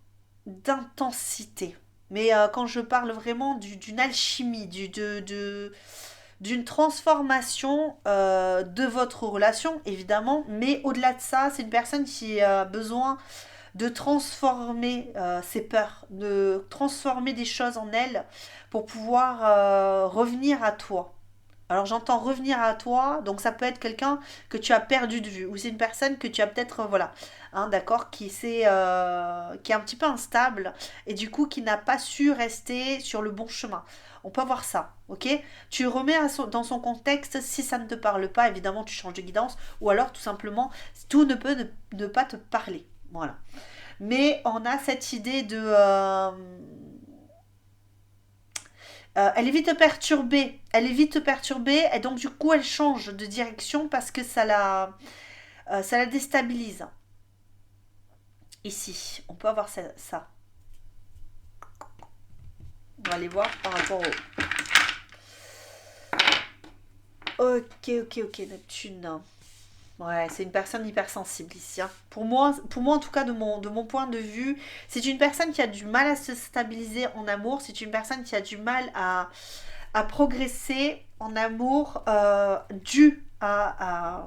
d'intensité. Mais quand je parle vraiment d'une alchimie, d'une transformation de votre relation, évidemment, mais au-delà de ça, c'est une personne qui a besoin de transformer ses peurs, de transformer des choses en elle pour pouvoir revenir à toi. Alors j'entends revenir à toi, donc ça peut être quelqu'un que tu as perdu de vue, ou c'est une personne que tu as peut-être, voilà, hein, d'accord, qui est un petit peu instable, et du coup qui n'a pas su rester sur le bon chemin. On peut voir ça, ok? Tu remets dans son contexte, si ça ne te parle pas, évidemment tu changes de guidance, ou alors tout simplement, tout ne peut ne pas te parler, voilà. Mais on a cette idée de... elle est vite perturbée. Elle est vite perturbée et donc du coup elle change de direction parce que ça la déstabilise. Ici, on peut avoir ça. On va aller voir par rapport au... Ok, Neptune. Ouais, c'est une personne hypersensible ici, hein. Pour moi, en tout cas, de mon point de vue, c'est une personne qui a du mal à se stabiliser en amour. C'est une personne qui a du mal à progresser en amour dû à...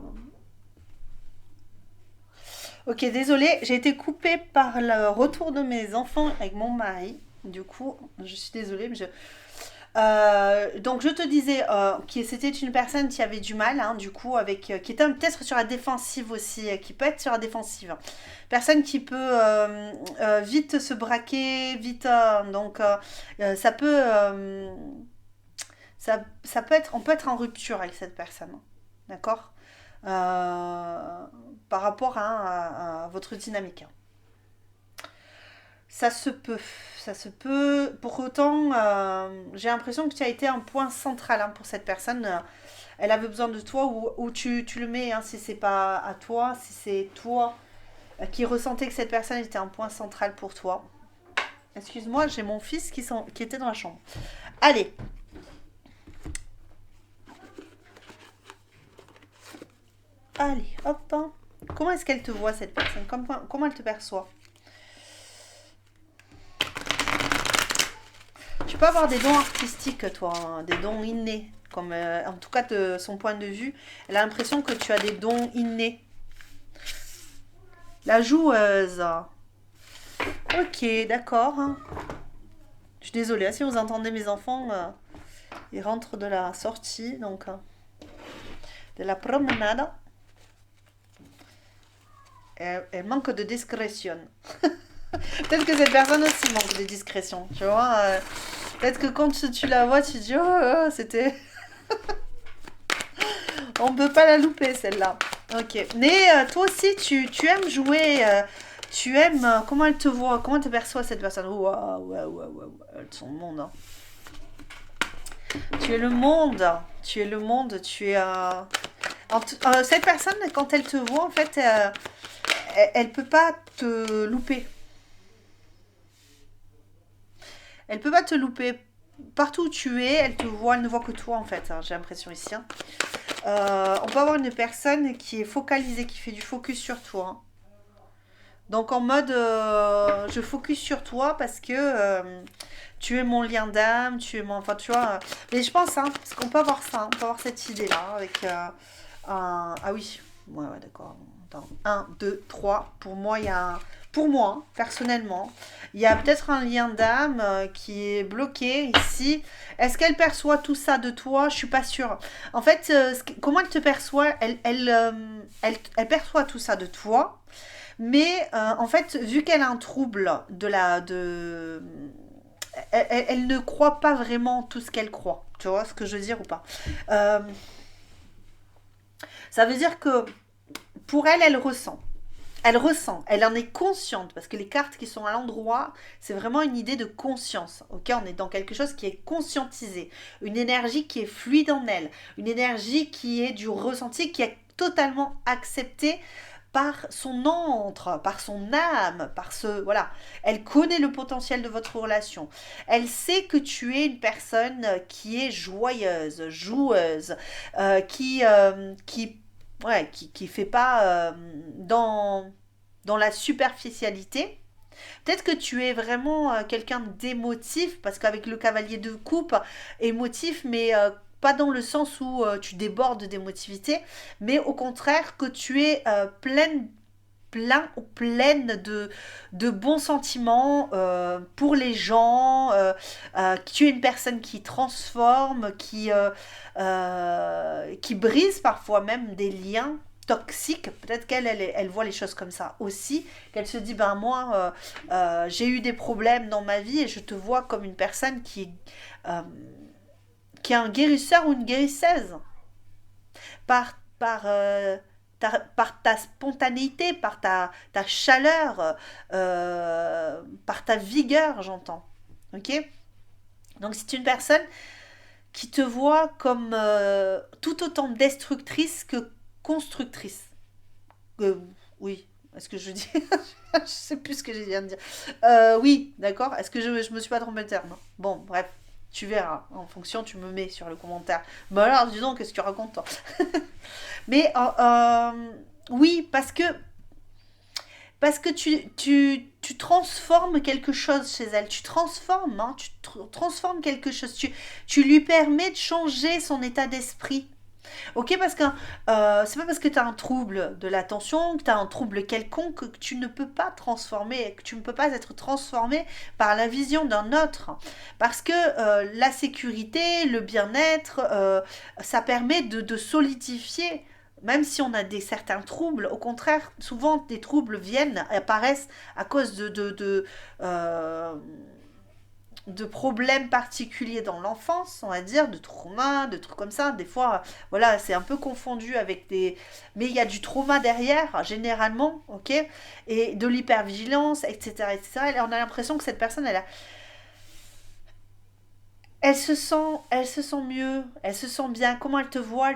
Ok, désolée, j'ai été coupée par le retour de mes enfants avec mon mari. Du coup, je suis désolée, mais donc je te disais que c'était une personne qui avait du mal, hein, du coup, qui était peut-être sur la défensive aussi, qui peut être sur la défensive. Personne qui peut vite se braquer, vite, ça peut, ça peut être, on peut être en rupture avec cette personne, hein. D'accord. Par rapport à votre dynamique. Ça se peut, ça se peut. Pour autant, j'ai l'impression que tu as été un point central, hein, pour cette personne. Elle avait besoin de toi ou tu le mets, hein, si c'est pas à toi, si c'est toi qui ressentais que cette personne était un point central pour toi. Excuse-moi, j'ai mon fils qui était dans la chambre. Allez, allez, hop, hein. Comment est-ce qu'elle te voit, cette personne? Comment elle te perçoit? Tu peux avoir des dons artistiques, toi, hein, des dons innés. Comme, en tout cas, de son point de vue, elle a l'impression que tu as des dons innés. La joueuse. Ok, d'accord, hein. Je suis désolée, hein, si vous entendez mes enfants, ils rentrent de la sortie, donc de la promenade. Elle manque de discrétion. Peut-être que cette personne aussi manque de discrétion, tu vois. Peut-être que quand tu la vois, tu te dis, c'était... On peut pas la louper, celle-là. Ok. Mais toi aussi, tu aimes jouer. Tu aimes... comment elle te voit? Comment elle te perçoit, cette personne? Waouh, waouh, waouh, waouh. Son monde, hein. Tu es le monde. Tu es le monde. Tu es... cette personne, quand elle te voit, en fait, elle peut pas te louper. Elle peut pas te louper. Partout où tu es, elle te voit, elle ne voit que toi, en fait, hein, j'ai l'impression ici, hein. On peut avoir une personne qui est focalisée, qui fait du focus sur toi, hein. Donc en mode, je focus sur toi parce que tu es mon lien d'âme, tu es mon... Enfin, tu vois. Mais je pense, hein, parce qu'on peut avoir ça, hein, on peut avoir cette idée-là, avec Ah oui, ouais, d'accord. Attends. 1, 2, 3. Pour moi, il y a Pour moi, hein, personnellement, il y a peut-être un lien d'âme qui est bloqué ici. Est-ce qu'elle perçoit tout ça de toi? Je suis pas sûre. En fait, comment elle te perçoit? Elle perçoit tout ça de toi. Mais en fait, vu qu'elle a un trouble elle ne croit pas vraiment tout ce qu'elle croit. Tu vois ce que je veux dire ou pas? Ça veut dire que pour elle, elle ressent. Elle ressent, elle en est consciente, parce que les cartes qui sont à l'endroit, c'est vraiment une idée de conscience. Ok, on est dans quelque chose qui est conscientisé, une énergie qui est fluide en elle, une énergie qui est du ressenti, qui est totalement acceptée par son antre, par son âme, par ce... Voilà. Elle connaît le potentiel de votre relation. Elle sait que tu es une personne qui est joyeuse, joueuse, qui ouais, qui fait pas dans la superficialité. Peut-être que tu es vraiment quelqu'un d'émotif, parce qu'avec le cavalier de coupe, émotif, mais pas dans le sens où tu débordes d'émotivité, mais au contraire que tu es plein ou pleine de bons sentiments pour les gens, que tu es une personne qui transforme, qui brise parfois même des liens toxiques. Peut-être elle voit les choses comme ça aussi, qu'elle se dit, ben moi, j'ai eu des problèmes dans ma vie et je te vois comme une personne euh, qui est un guérisseur ou une guérisseuse par ta spontanéité, ta chaleur, par ta vigueur, j'entends. Ok. Donc c'est une personne qui te voit comme tout autant destructrice que constructrice. Euh, oui, est-ce que je dis je sais plus ce que je viens de dire. Oui, d'accord. Est-ce que je me suis pas trompé de terme? Bon, bref. Tu verras. En fonction, tu me mets sur le commentaire. Bah alors, dis donc, qu'est-ce que tu racontes, toi? Mais oui, parce que tu transformes quelque chose chez elle. Tu transformes, hein, transformes quelque chose. Tu lui permets de changer son état d'esprit. Ok, parce que c'est pas parce que tu as un trouble de l'attention, que tu as un trouble quelconque, que tu ne peux pas transformer, que tu ne peux pas être transformé par la vision d'un autre. Parce que la sécurité, le bien-être, ça permet de solidifier. Même si on a certains troubles, au contraire, souvent des troubles viennent, apparaissent à cause euh, de problèmes particuliers dans l'enfance, on va dire, de traumas, de trucs comme ça. Des fois, voilà, c'est un peu confondu avec des... Mais il y a du trauma derrière, généralement, ok. Et de l'hypervigilance, etc., etc. Et on a l'impression que cette personne, elle se sent mieux, elle se sent bien. Comment elle te voit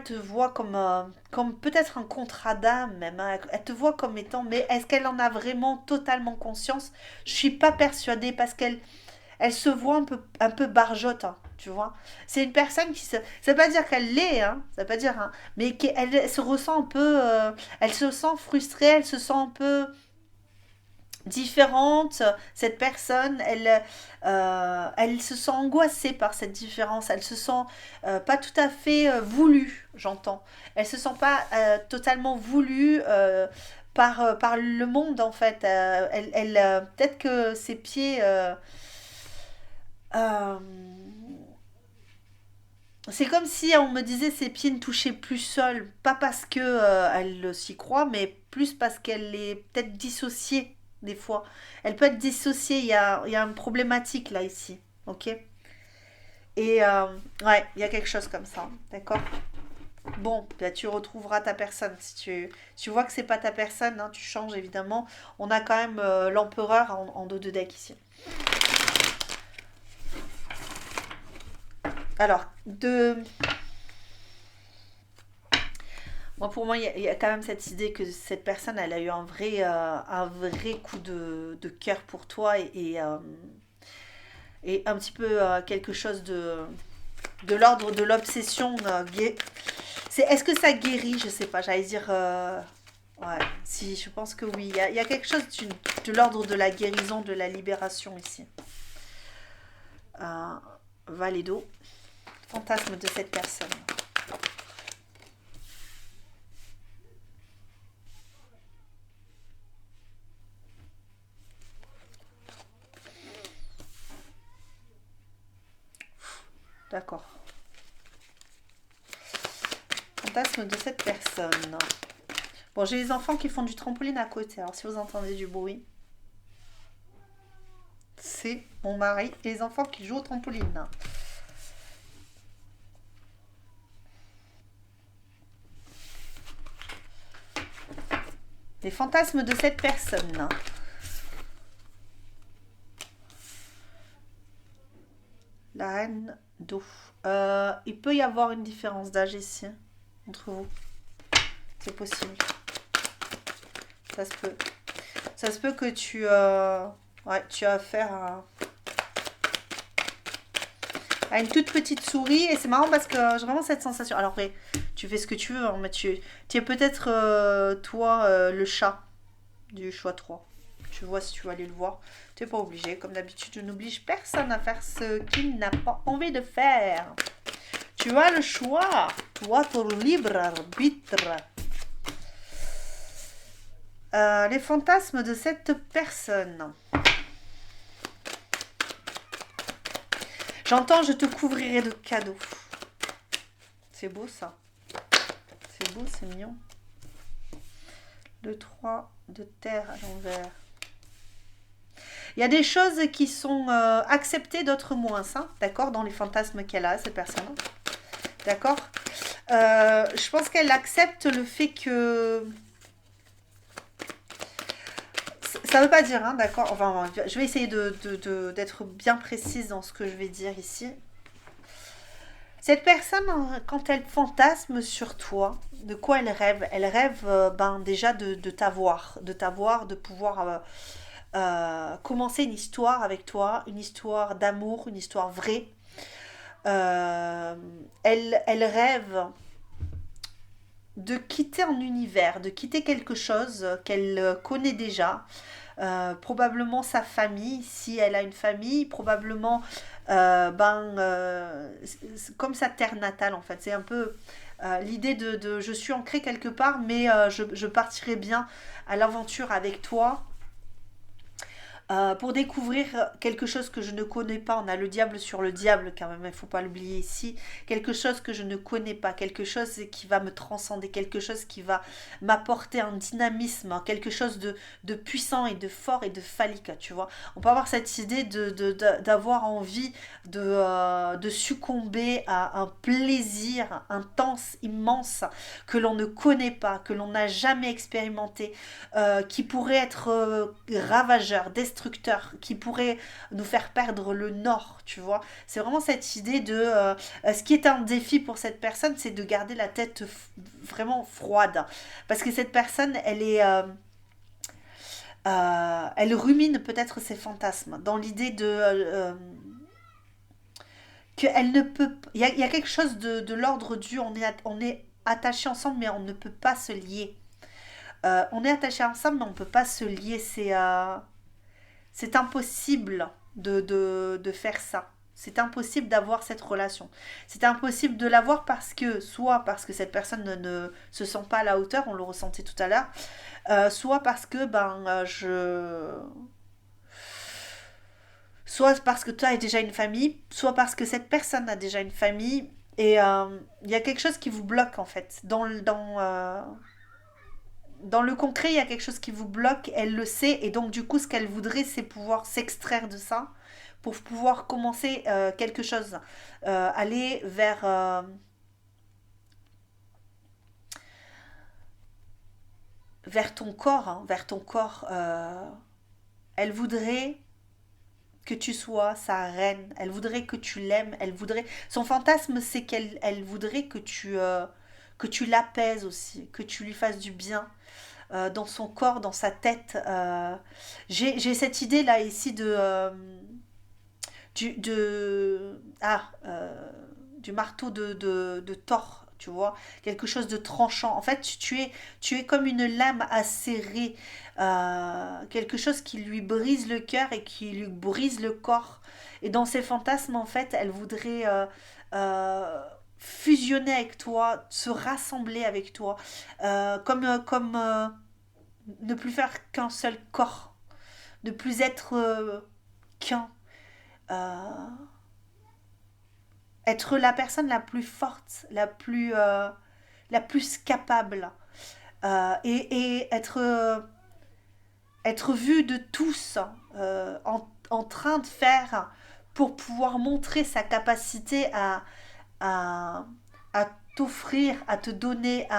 comme peut-être un contrat d'âme même, hein. Elle te voit comme étant, mais est-ce qu'elle en a vraiment totalement conscience? Je suis pas persuadée parce elle se voit un peu barjotte, hein, tu vois. C'est une personne qui se... Ça veut pas dire qu'elle l'est, hein, ça veut pas dire, hein, mais qu'elle se ressent un peu... elle se sent frustrée, elle se sent un peu différente. Cette personne, elle se sent angoissée par cette différence. Elle se sent pas tout à fait voulue, j'entends. Elle se sent pas totalement voulue. Par le monde en fait. Peut-être que ses pieds euh, c'est comme si on me disait ses pieds ne touchaient plus sol, pas parce que elle s'y croit, mais plus parce qu'elle est peut-être dissociée des fois. Elle peut être dissociée, il y a une problématique là ici, ok. Et ouais, il y a quelque chose comme ça, d'accord. Bon, là, tu retrouveras ta personne. Si tu vois que c'est pas ta personne, hein, tu changes évidemment. On a quand même l'empereur en dos de deck ici. Alors, moi, pour moi, il y a quand même cette idée que cette personne, elle a eu un vrai coup de cœur pour toi et un petit peu quelque chose de l'ordre de l'obsession. Est-ce que ça guérit? Je sais pas, j'allais dire. Ouais, si, je pense que oui. Il y a quelque chose de l'ordre de la guérison, de la libération ici. Euh, Valédo, fantasme de cette personne. D'accord. Fantasme de cette personne. Bon, j'ai les enfants qui font du trampoline à côté. Alors, si vous entendez du bruit, c'est mon mari et les enfants qui jouent au trampoline. Les fantasmes de cette personne. La reine d'eau. Il peut y avoir une différence d'âge ici, entre vous. C'est possible. Ça se peut. Ça se peut que tu as affaire à une toute petite souris. Et c'est marrant parce que j'ai vraiment cette sensation. Alors, ouais, tu fais ce que tu veux, hein, mais tu es peut-être, toi, le chat du choix 3. Tu vois si tu veux aller le voir. Tu n'es pas obligé. Comme d'habitude, je n'oblige personne à faire ce qu'il n'a pas envie de faire. Tu as le choix. Toi, ton libre arbitre. Les fantasmes de cette personne. J'entends, je te couvrirai de cadeaux. C'est beau ça. C'est beau, c'est mignon. Le 3 de terre à l'envers. Il y a des choses qui sont acceptées, d'autres moins, hein, d'accord, dans les fantasmes qu'elle a, cette personne. D'accord. Je pense qu'elle accepte le fait que... Ça ne veut pas dire, hein, d'accord. Enfin, je vais essayer d'être bien précise dans ce que je vais dire ici. Cette personne, quand elle fantasme sur toi, de quoi elle rêve? Elle rêve déjà de t'avoir, de pouvoir commencer une histoire avec toi, une histoire d'amour, une histoire vraie. Elle rêve de quitter un univers, de quitter quelque chose qu'elle connaît déjà. Probablement sa famille, si elle a une famille, probablement comme sa terre natale en fait. C'est un peu l'idée de je suis ancrée quelque part, mais je partirai bien à l'aventure avec toi. Pour découvrir quelque chose que je ne connais pas, on a le diable sur le diable quand même, il ne faut pas l'oublier ici, quelque chose que je ne connais pas, quelque chose qui va me transcender, quelque chose qui va m'apporter un dynamisme, quelque chose de puissant et de fort et de phallique, tu vois. On peut avoir cette idée d'avoir envie de succomber à un plaisir intense, immense, que l'on ne connaît pas, que l'on n'a jamais expérimenté, qui pourrait être ravageur, destructeur, qui pourrait nous faire perdre le nord, tu vois. C'est vraiment cette idée de... ce qui est un défi pour cette personne, c'est de garder la tête vraiment froide. Parce que cette personne, elle rumine peut-être ses fantasmes, dans l'idée qu'elle ne peut... Il y a quelque chose de l'ordre du... On est attachés ensemble, mais on ne peut pas se lier. On est attachés ensemble, mais on ne peut pas se lier. C'est impossible de faire ça. C'est impossible d'avoir cette relation. C'est impossible de l'avoir soit parce que cette personne ne se sent pas à la hauteur, on le ressentait tout à l'heure, soit parce que soit parce que toi as déjà une famille, soit parce que cette personne a déjà une famille, et il y a quelque chose qui vous bloque en fait. Dans le concret, il y a quelque chose qui vous bloque, elle le sait, et donc du coup, ce qu'elle voudrait, c'est pouvoir s'extraire de ça, pour pouvoir commencer quelque chose, aller vers ton corps, hein, vers ton corps. Elle voudrait que tu sois sa reine, elle voudrait que tu l'aimes, elle voudrait... Son fantasme, c'est elle voudrait que tu l'apaises aussi, que tu lui fasses du bien, dans son corps, dans sa tête. J'ai cette idée là ici du marteau de Thor, tu vois, quelque chose de tranchant. En fait, tu es comme une lame acérée, quelque chose qui lui brise le cœur et qui lui brise le corps. Et dans ses fantasmes, en fait, elle voudrait fusionner avec toi, se rassembler avec toi, comme ne plus faire qu'un seul corps, ne plus être qu'un. Euh, Être la personne la plus forte, la plus capable, et être vue de tous, en train de faire pour pouvoir montrer sa capacité à t'offrir, à te donner,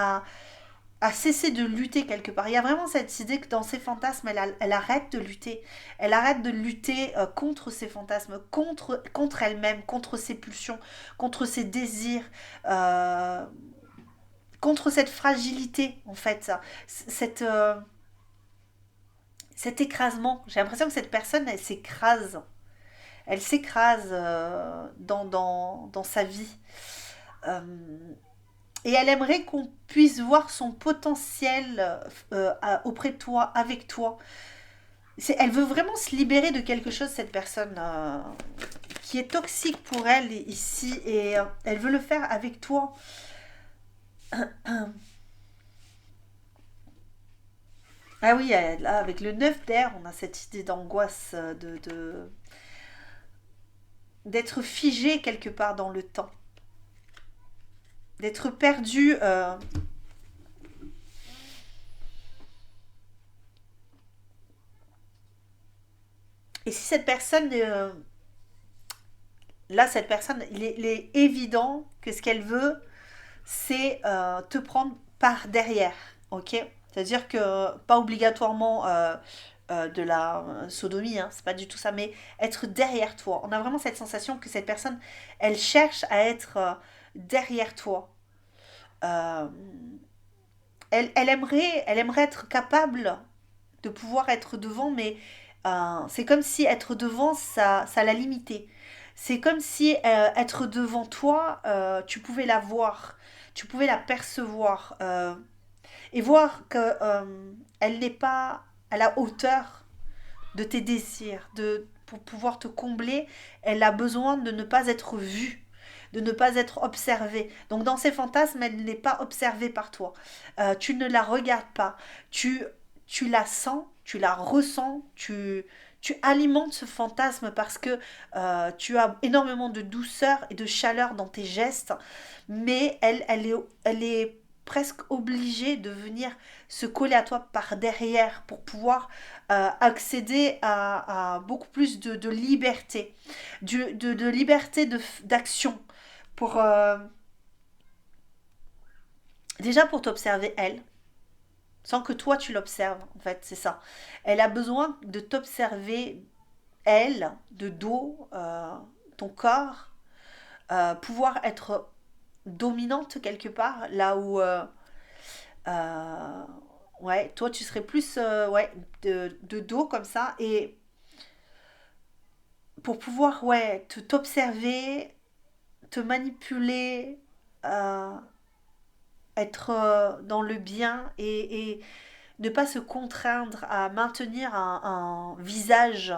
a cessé de lutter quelque part. Il y a vraiment cette idée que dans ses fantasmes, elle arrête de lutter. Elle arrête de lutter contre ses fantasmes, contre elle-même, contre ses pulsions, contre ses désirs, euh, contre cette fragilité, en fait, cette, cet écrasement. J'ai l'impression que cette personne, elle s'écrase. Elle s'écrase dans sa vie. Euh, et elle aimerait qu'on puisse voir son potentiel auprès de toi, avec toi. Elle veut vraiment se libérer de quelque chose, cette personne qui est toxique pour elle ici. Et elle veut le faire avec toi. Ah oui, là, avec le 9 d'air, on a cette idée d'angoisse, d'être figé quelque part dans le temps, d'être perdu. Et si cette personne, là, cette personne, il est évident que ce qu'elle veut, c'est te prendre par derrière, ok. C'est-à-dire que pas obligatoirement de la sodomie, hein, c'est pas du tout ça, mais être derrière toi. On a vraiment cette sensation que cette personne, elle cherche à être derrière toi. Euh, elle aimerait être capable de pouvoir être devant, mais c'est comme si être devant, ça la limitait. C'est comme si être devant toi, tu pouvais la voir, tu pouvais la percevoir et voir que elle n'est pas à la hauteur de tes désirs, pour pouvoir te combler, elle a besoin de ne pas être vue, de ne pas être observée. Donc dans ses fantasmes, elle n'est pas observée par toi. Tu ne la regardes pas, tu la sens, tu la ressens, tu alimentes ce fantasme parce que tu as énormément de douceur et de chaleur dans tes gestes, mais elle est presque obligée de venir se coller à toi par derrière pour pouvoir accéder à beaucoup plus de liberté, de liberté d'action, pour déjà pour t'observer elle, sans que toi tu l'observes, en fait, c'est ça. Elle a besoin de t'observer elle, de dos, ton corps, pouvoir être dominante quelque part, là où euh, ouais, toi tu serais plus ouais, de dos comme ça, et pour pouvoir ouais, t'observer, te manipuler, euh, être dans le bien et ne pas se contraindre à maintenir un visage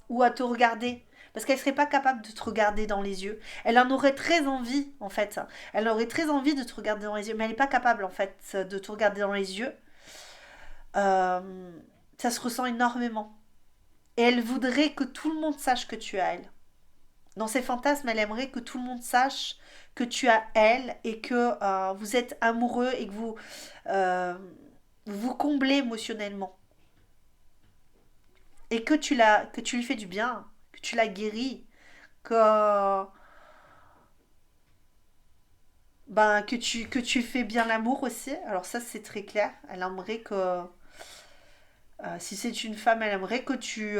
ou à te regarder. Parce qu'elle serait pas capable de te regarder dans les yeux. Elle en aurait très envie, en fait. Elle aurait très envie de te regarder dans les yeux, mais elle n'est pas capable, en fait, de te regarder dans les yeux. Euh, Ça se ressent énormément. Et elle voudrait que tout le monde sache que tu as elle. Dans ses fantasmes, elle aimerait que tout le monde sache que tu as elle et que vous êtes amoureux et que euh, vous comblez émotionnellement. Et que tu lui fais du bien, que tu la guéris, que, que tu fais bien l'amour aussi. Alors ça, c'est très clair. Elle aimerait que, si c'est une femme, elle aimerait que tu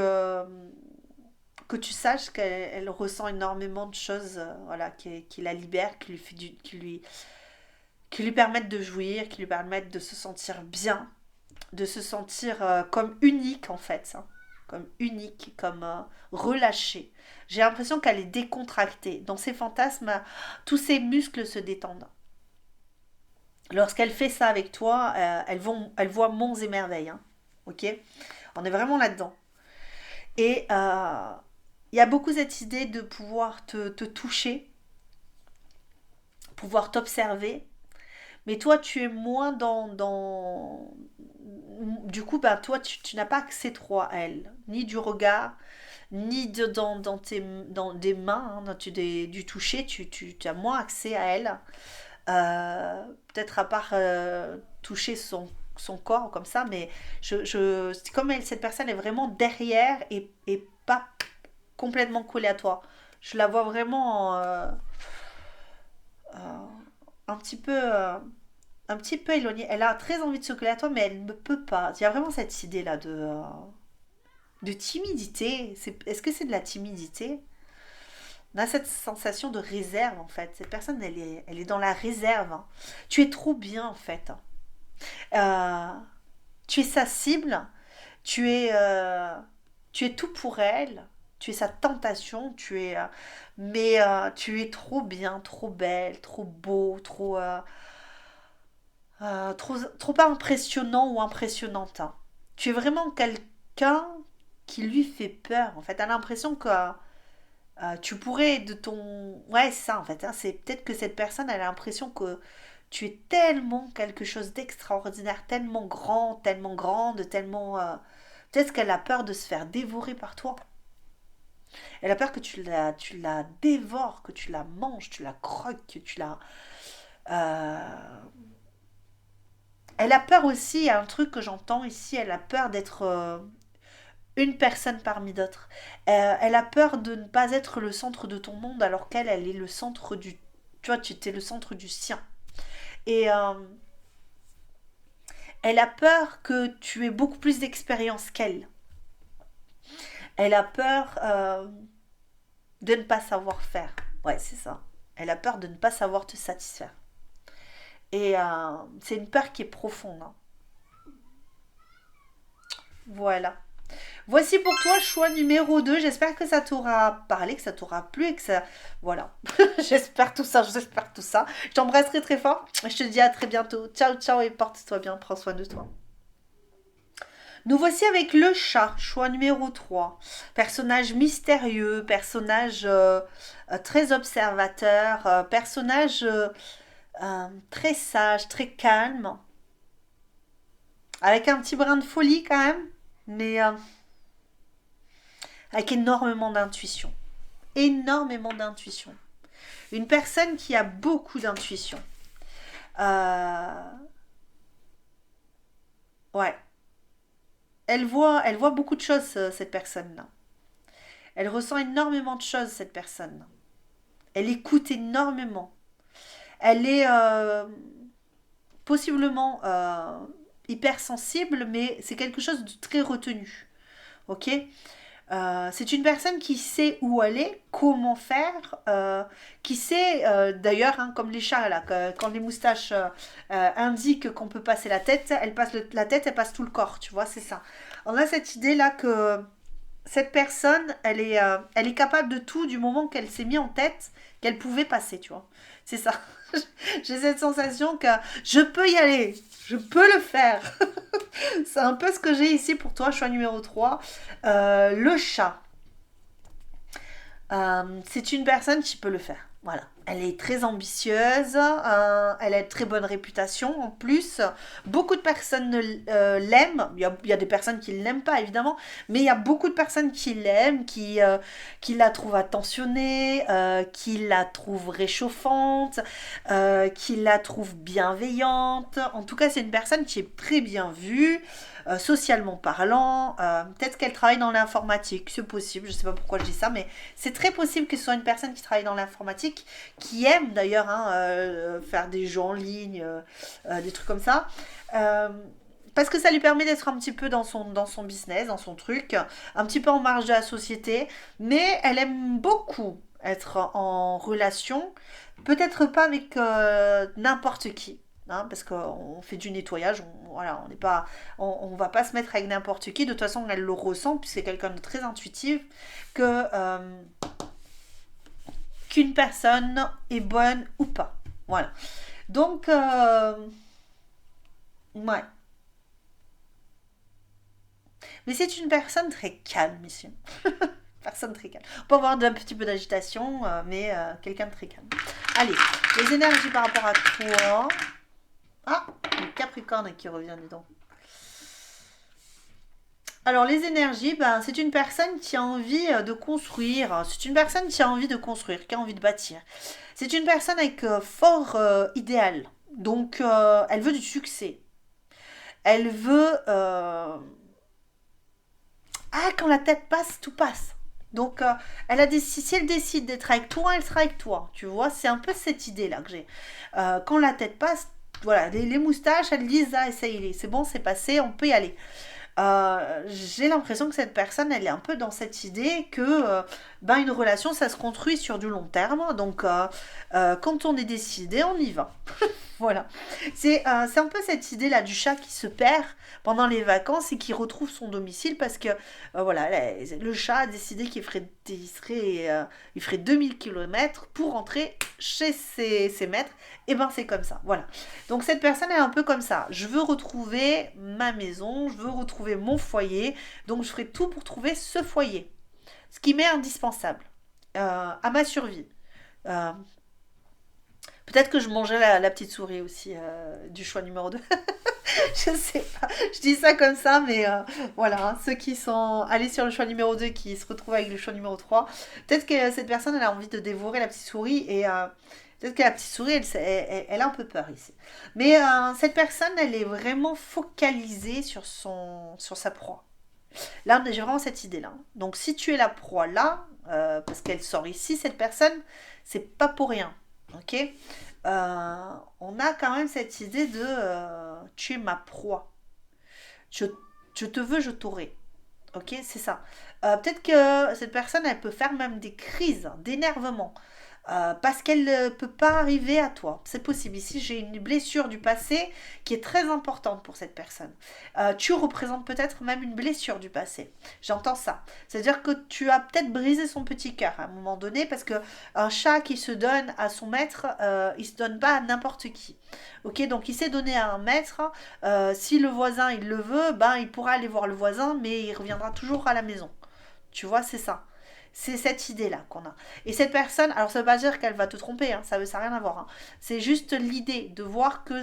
saches qu'elle elle ressent énormément de choses, voilà, qui la libèrent, qui lui permettent de jouir, qui lui permettent de se sentir bien, de se sentir comme unique en fait, hein. Comme unique, comme relâchée. J'ai l'impression qu'elle est décontractée. Dans ses fantasmes, tous ses muscles se détendent. Lorsqu'elle fait ça avec toi, elle voit monts et merveilles, hein. Ok. On est vraiment là-dedans. Et il y a beaucoup cette idée de pouvoir te toucher, pouvoir t'observer. Mais toi, tu es moins Du coup, ben, toi, tu n'as pas accès trop à elle. Ni du regard, ni dans des mains, hein, du toucher. Tu as moins accès à elle. Peut-être à part toucher son corps comme ça, mais c'est comme cette personne est vraiment derrière et pas complètement collée à toi. Je la vois vraiment un petit peu un petit peu éloignée. Elle a très envie de se coller à toi, mais elle ne peut pas. Il y a vraiment cette idée-là de timidité. Est-ce que c'est de la timidité? On a cette sensation de réserve, en fait. Cette personne, elle est dans la réserve, hein. Tu es trop bien, en fait. Euh, Tu es sa cible. Tu es, euh, Tu es tout pour elle. Tu es sa tentation. Mais tu es trop bien, trop belle, trop beau, trop pas impressionnant ou impressionnante, hein. Tu es vraiment quelqu'un qui lui fait peur. En fait, elle a l'impression que tu pourrais de ton... Ouais, c'est ça en fait, hein. C'est peut-être que cette personne elle a l'impression que tu es tellement quelque chose d'extraordinaire, tellement grand, tellement grande, tellement... Peut-être qu'elle a peur de se faire dévorer par toi. Elle a peur que tu la dévores, que tu la manges, tu la croques, que tu la... euh, Elle a peur aussi, il y a un truc que j'entends ici, elle a peur d'être une personne parmi d'autres. Elle a peur de ne pas être le centre de ton monde alors qu'elle, elle est le centre du... Tu vois, tu étais le centre du sien. Et elle a peur que tu aies beaucoup plus d'expérience qu'elle. Elle a peur de ne pas savoir faire. Ouais, c'est ça. Elle a peur de ne pas savoir te satisfaire. Et c'est une peur qui est profonde, hein. Voilà. Voici pour toi choix numéro 2. J'espère que ça t'aura parlé, que ça t'aura plu et que ça... Voilà. J'espère tout ça. Je t'embrasse très très fort. Je te dis à très bientôt. Ciao, ciao et porte-toi bien. Prends soin de toi. Nous voici avec le chat, choix numéro 3. Personnage mystérieux, personnage très observateur, personnage très sage, très calme, avec un petit brin de folie quand même, mais avec énormément d'intuition. Énormément d'intuition. Une personne qui a beaucoup d'intuition. Euh, ouais. Elle voit beaucoup de choses, cette personne-là. Elle ressent énormément de choses, cette personne. Elle écoute énormément. Elle est possiblement hypersensible, mais c'est quelque chose de très retenu. Ok. C'est une personne qui sait où aller, comment faire, qui sait d'ailleurs, hein, comme les chats là, quand les moustaches indiquent qu'on peut passer la tête, elle passe la tête, elle passe tout le corps, tu vois, c'est ça. On a cette idée là que cette personne, elle est capable de tout du moment qu'elle s'est mis en tête qu'elle pouvait passer, tu vois. C'est ça. J'ai cette sensation que je peux y aller, je peux le faire. C'est un peu ce que j'ai ici pour toi, choix numéro 3. Le chat. C'est une personne qui peut le faire. Voilà. Elle est très ambitieuse, elle a une très bonne réputation en plus. Beaucoup de personnes l'aiment. Il y a des personnes qui ne l'aiment pas évidemment, mais il y a beaucoup de personnes qui l'aiment, qui la trouvent attentionnée, qui la trouvent réchauffante, qui la trouvent bienveillante. En tout cas, c'est une personne qui est très bien vue, socialement parlant. Peut-être qu'elle travaille dans l'informatique, c'est possible, je ne sais pas pourquoi je dis ça, mais c'est très possible que ce soit une personne qui travaille dans l'informatique, qui aime d'ailleurs, hein, faire des jeux en ligne, des trucs comme ça. Euh, Parce que ça lui permet d'être un petit peu dans son business, dans son truc, un petit peu en marge de la société, mais elle aime beaucoup être en relation, peut-être pas avec n'importe qui. Hein, parce qu'on fait du nettoyage, voilà, on n'est pas, on va pas se mettre avec n'importe qui. De toute façon, elle le ressent, puis c'est quelqu'un de très intuitif, que qu'une personne est bonne ou pas. Voilà. Donc, ouais. Mais c'est une personne très calme ici. Personne très calme. On peut avoir un petit peu d'agitation, mais quelqu'un de très calme. Allez, les énergies par rapport à toi. Ah, le Capricorne qui revient, dis donc. Alors, les énergies, ben, c'est une personne qui a envie de construire. C'est une personne qui a envie de construire, qui a envie de bâtir. C'est une personne avec fort idéal. Donc, elle veut du succès. Elle veut... Ah, quand la tête passe, tout passe. Donc, si elle décide d'être avec toi, elle sera avec toi. Tu vois, c'est un peu cette idée-là que j'ai. Quand la tête passe, voilà, les moustaches, elles disent, ah, ça y est, c'est bon, c'est passé, on peut y aller. J'ai l'impression que cette personne, elle est un peu dans cette idée que ben, une relation, ça se construit sur du long terme. Donc, quand on est décidé, on y va. Voilà. C'est un peu cette idée-là du chat qui se perd pendant les vacances et qui retrouve son domicile parce que voilà, le chat a décidé il ferait 2000 kilomètres pour rentrer chez ses maîtres. Et ben c'est comme ça. Voilà. Donc cette personne est un peu comme ça. Je veux retrouver ma maison, je veux retrouver mon foyer. Donc je ferai tout pour trouver ce foyer. Ce qui m'est indispensable à ma survie. Euh, Peut-être que je mangeais la petite souris aussi du choix numéro 2. Je sais pas. Je dis ça comme ça, mais voilà. Hein, ceux qui sont allés sur le choix numéro 2 qui se retrouvent avec le choix numéro 3. Peut-être que cette personne, elle a envie de dévorer la petite souris et peut-être que la petite souris, elle a un peu peur ici. Mais cette personne, elle est vraiment focalisée sur sa proie. Là, j'ai vraiment cette idée-là. Donc, si tu es la proie là, parce qu'elle sort ici, cette personne, c'est pas pour rien. Ok. On a quand même cette idée de tu es ma proie. Je, je te veux, je t'aurai. Ok, c'est ça. Peut-être que cette personne, elle peut faire même des crises d'énervement parce qu'elle ne peut pas arriver à toi. C'est possible. Ici, j'ai une blessure du passé qui est très importante pour cette personne. Tu représentes peut-être même une blessure du passé. J'entends ça. C'est-à-dire que tu as peut-être brisé son petit cœur à un moment donné parce que un chat qui se donne à son maître, il se donne pas à n'importe qui. Ok, donc il s'est donné à un maître. Si le voisin il le veut, ben il pourra aller voir le voisin, mais il reviendra toujours à la maison. Tu vois, c'est ça. C'est cette idée-là qu'on a. Et cette personne, alors ça ne veut pas dire qu'elle va te tromper, hein, ça n'a rien à voir. Hein. C'est juste l'idée de voir que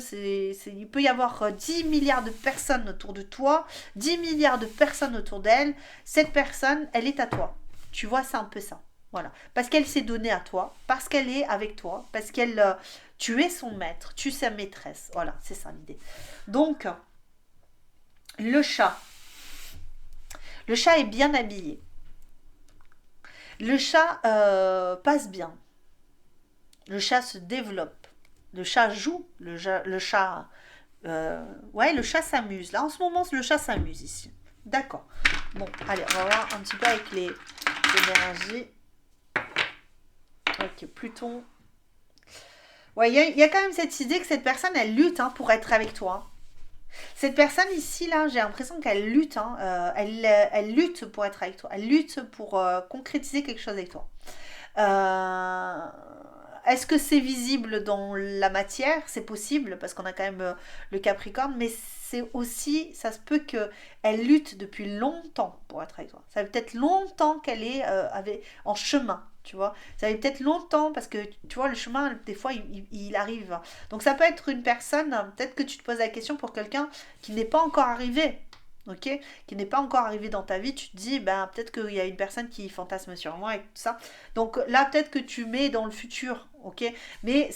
il peut y avoir 10 milliards de personnes autour de toi, 10 milliards de personnes autour d'elle. Cette personne, elle est à toi. Tu vois, c'est un peu ça. Voilà. Parce qu'elle s'est donnée à toi, parce qu'elle est avec toi, parce qu'elle, tu es son maître, tu es sa maîtresse. Voilà, c'est ça l'idée. Donc, le chat. Le chat est bien habillé. Le chat passe bien. Le chat se développe. Le chat joue. Le chat. Ouais, le chat s'amuse. Là, en ce moment, le chat s'amuse ici. D'accord. Bon, allez, on va voir un petit peu avec les énergies. Ok, Pluton. Ouais, il y a quand même cette idée que cette personne, elle lutte hein, pour être avec toi. Cette personne ici, là, j'ai l'impression qu'elle lutte. Hein, elle lutte pour être avec toi. Elle lutte pour concrétiser quelque chose avec toi. Euh, Est-ce que c'est visible dans la matière? C'est possible parce qu'on a quand même le Capricorne, mais c'est aussi, ça se peut que elle lutte depuis longtemps pour être avec toi. Ça fait peut-être longtemps qu'elle est en chemin, tu vois. Ça fait peut-être longtemps parce que tu vois le chemin des fois il arrive. Donc ça peut être une personne, peut-être que tu te poses la question pour quelqu'un qui n'est pas encore arrivé. Ok, qui n'est pas encore arrivé dans ta vie, tu te dis, ben peut-être qu'il y a une personne qui fantasme sur moi et tout ça. Donc là, peut-être que tu mets dans le futur, ok? Mais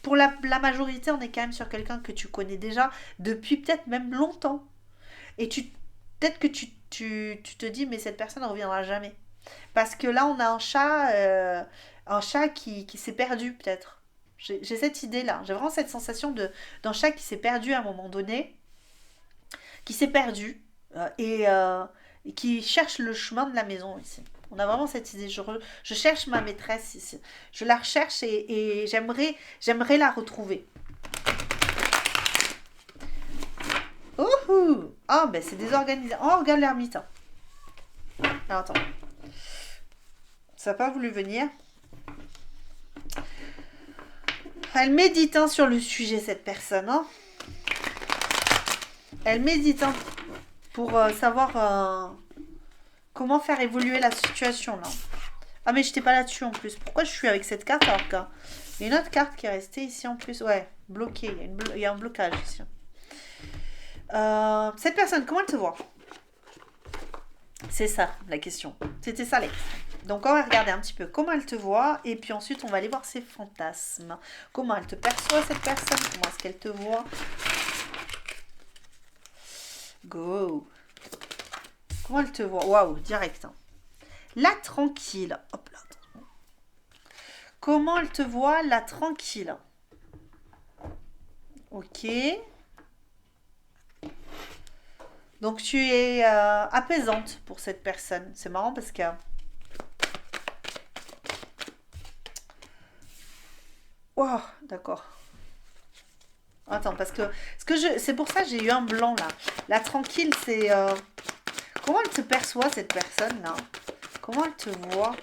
pour la majorité, on est quand même sur quelqu'un que tu connais déjà depuis peut-être même longtemps. Et peut-être que tu te dis, mais cette personne ne reviendra jamais. Parce que là, on a un chat qui s'est perdu peut-être. J'ai cette idée-là. J'ai vraiment cette sensation d'un chat qui s'est perdu à un moment donné, qui s'est perdu et qui cherche le chemin de la maison ici. On a vraiment cette idée. Je cherche ma maîtresse ici. Je la recherche et j'aimerais la retrouver. Ouhou! Ah, ben c'est désorganisé. Oh, regarde l'ermite. Alors, attends. Ça n'a pas voulu venir. Elle médite hein, sur le sujet, cette personne. Hein. Elle médite hein, pour savoir comment faire évoluer la situation là. Ah mais j'étais pas là-dessus en plus. Pourquoi je suis avec cette carte alors qu'il y a une autre carte qui est restée ici en plus. Ouais, bloquée. Il y a un blocage ici. Cette personne, comment elle te voit? C'est ça la question. C'était ça l'ex. Donc on va regarder un petit peu comment elle te voit et puis ensuite on va aller voir ses fantasmes. Comment elle te perçoit cette personne? Comment est-ce qu'elle te voit? Go. Comment elle te voit? Waouh, direct. Hein. La tranquille. Hop là. Comment elle te voit, la tranquille? Ok. Donc tu es apaisante pour cette personne. C'est marrant parce que... Wow, d'accord. Attends, parce que, c'est pour ça que j'ai eu un blanc là. La tranquille, c'est... comment elle te perçoit cette personne là? Comment elle te voit?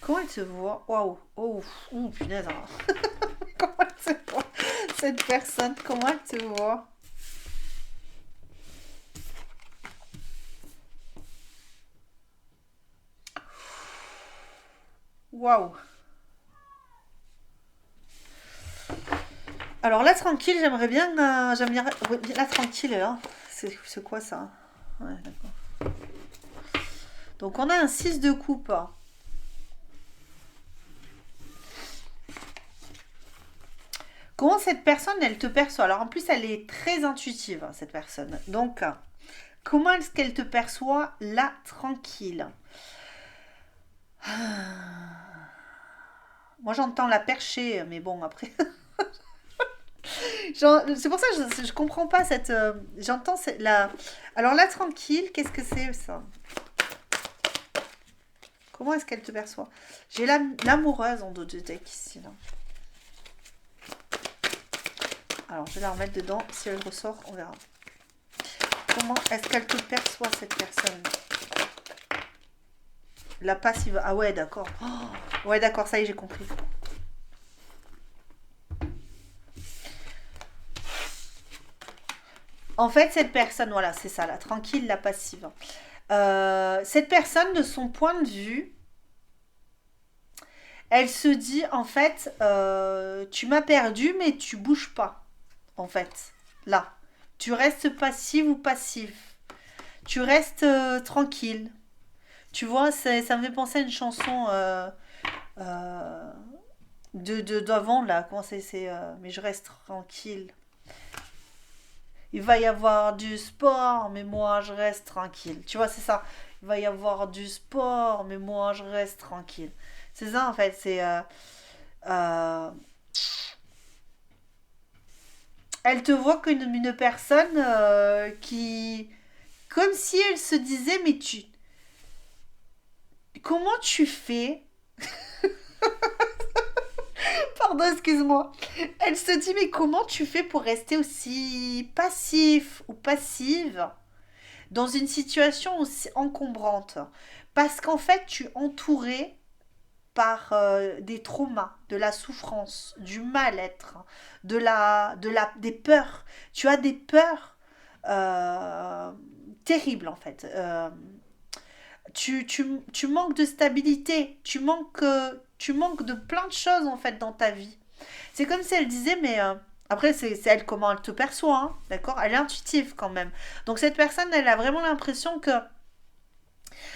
Comment elle te voit? Waouh. Oh, punaise. Hein. Comment elle te voit cette personne? Comment elle te voit? Waouh. Alors là, tranquille, j'aimerais bien... j'aime bien... oui, là, tranquille, là. C'est quoi ça? Ouais, d'accord. Donc on a un 6 de coupe. Comment cette personne, elle te perçoit? Alors en plus, elle est très intuitive, hein, cette personne. Donc, comment est-ce qu'elle te perçoit là, tranquille? Moi, j'entends la percher, mais bon, après... c'est pour ça que je comprends pas cette... j'entends la... Alors là, tranquille, qu'est-ce que c'est ça? Comment est-ce qu'elle te perçoit? J'ai l'amoureuse en dos de deck ici, là. Alors, je vais la remettre dedans. Si elle ressort, on verra. Comment est-ce qu'elle te perçoit, cette personne? La passive. Ah ouais, d'accord. Oh, ouais, d'accord, ça y est, j'ai compris. En fait, cette personne, voilà, c'est ça, la tranquille, la passive. Cette personne, de son point de vue, elle se dit, en fait, tu m'as perdu, mais tu bouges pas, en fait. Là. Tu restes passive ou passif. Tu restes tranquille. Tu vois, ça me fait penser à une chanson euh, d'avant, là. Comment mais je reste tranquille. Il va y avoir du sport, mais moi, je reste tranquille. Tu vois, c'est ça. Il va y avoir du sport, mais moi, je reste tranquille. C'est ça, en fait. Euh, elle te voit comme une personne qui... Comme si elle se disait, mais tu... Comment tu fais? Pardon, excuse-moi. Elle se dit, mais comment tu fais pour rester aussi passif ou passive dans une situation aussi encombrante? Parce qu'en fait, tu es entouré par des traumas, de la souffrance, du mal-être, des peurs. Tu as des peurs terribles en fait. Tu manques de stabilité, tu manques de plein de choses en fait dans ta vie. C'est comme si elle disait, mais après c'est elle comment elle te perçoit, hein, d'accord? Elle est intuitive quand même. Donc cette personne, elle a vraiment l'impression que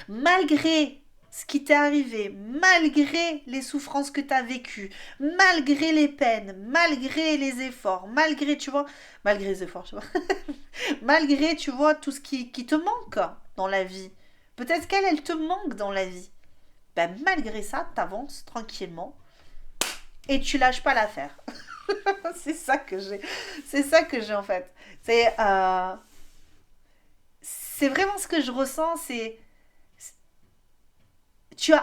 malgré ce qui t'est arrivé, malgré les souffrances que tu as vécues, malgré les peines, malgré les efforts, malgré les efforts, tu vois, malgré, tu vois, tout ce qui te manque dans la vie. Peut-être qu'elle, elle te manque dans la vie. Ben, malgré ça, t'avances tranquillement et tu lâches pas l'affaire. c'est ça que j'ai. C'est ça que j'ai en fait. C'est vraiment ce que je ressens. Tu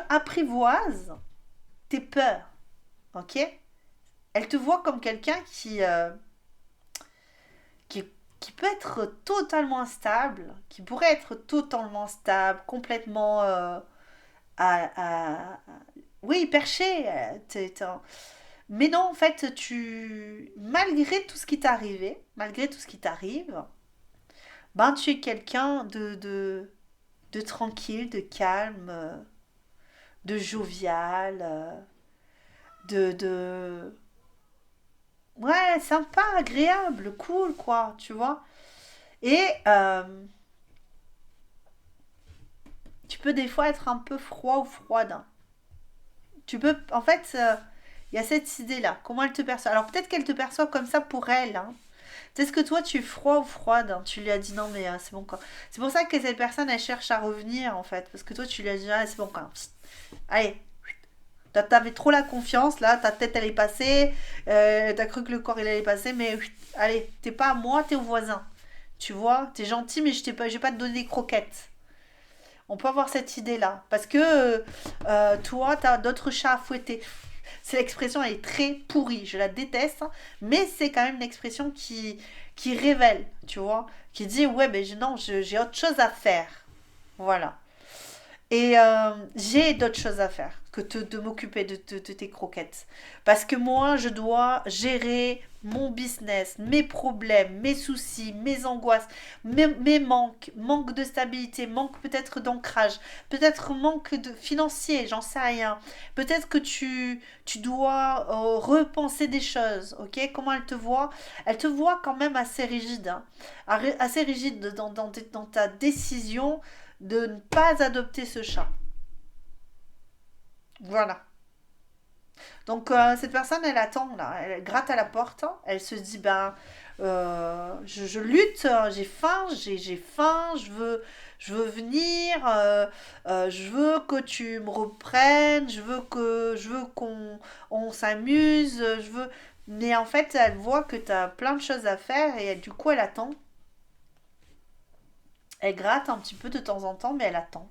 apprivoises tes peurs, ok? Elle te voit comme quelqu'un qui peut être totalement instable, qui pourrait être totalement stable, complètement à- oui, perché. Mais non, en fait, malgré tout ce qui t'est arrivé, malgré tout ce qui t'arrive, ben tu es quelqu'un de tranquille, de calme, de jovial, de... Ouais, sympa, agréable, cool, quoi, tu vois. Et tu peux des fois être un peu froid ou froide, hein. Tu peux... En fait, il y a cette idée-là. Comment elle te perçoit? Alors peut-être qu'elle te perçoit comme ça pour elle, hein. Est-ce que toi, tu es froid ou froide, hein? Tu lui as dit non, mais c'est bon, quoi. C'est pour ça que cette personne, elle cherche à revenir, en fait. Parce que toi, tu lui as dit, ah, c'est bon, quoi. Allez, T'avais trop la confiance, là, ta tête elle est passée, t'as cru que le corps il allait passer, mais allez, t'es pas à moi, t'es au voisin. Tu vois, t'es gentil, mais je vais pas te donner des croquettes. On peut avoir cette idée-là. Parce que toi, t'as d'autres chats à fouetter. C'est l'expression, elle est très pourrie. Je la déteste. Hein, mais c'est quand même une expression qui révèle, tu vois. Qui dit, ouais, ben non, j'ai autre chose à faire. Voilà. Et j'ai d'autres choses à faire que de m'occuper de tes croquettes. Parce que moi, je dois gérer mon business, mes problèmes, mes soucis, mes angoisses, mes manques, manque de stabilité, manque peut-être d'ancrage, peut-être manque de financier, j'en sais rien. Peut-être que tu dois repenser des choses, ok? Comment elle te voit? Elle te voit quand même assez rigide, hein. Assez rigide dans ta décision de ne pas adopter ce chat. Voilà. Donc cette personne, elle attend là, elle gratte à la porte, hein. Elle se dit ben je lutte, j'ai faim, j'ai faim, je veux venir, je veux que tu me reprennes, je veux qu'on on s'amuse, je veux. Mais en fait, elle voit que tu as plein de choses à faire et du coup, elle attend. Elle gratte un petit peu de temps en temps, mais elle attend.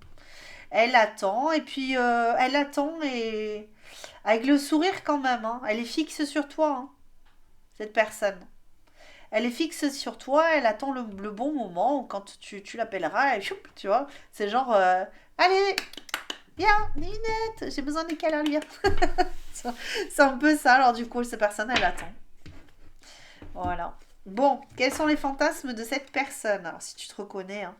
Elle attend et puis elle attend et avec le sourire quand même, hein. Elle est fixe sur toi, hein, cette personne. Elle est fixe sur toi, elle attend le bon moment où quand tu l'appelleras, et choup, tu vois. C'est genre, allez, viens, Ninette, j'ai besoin des câlins, viens. C'est un peu ça, alors du coup, cette personne, elle attend. Voilà. Bon, quels sont les fantasmes de cette personne? Alors, si tu te reconnais, hein.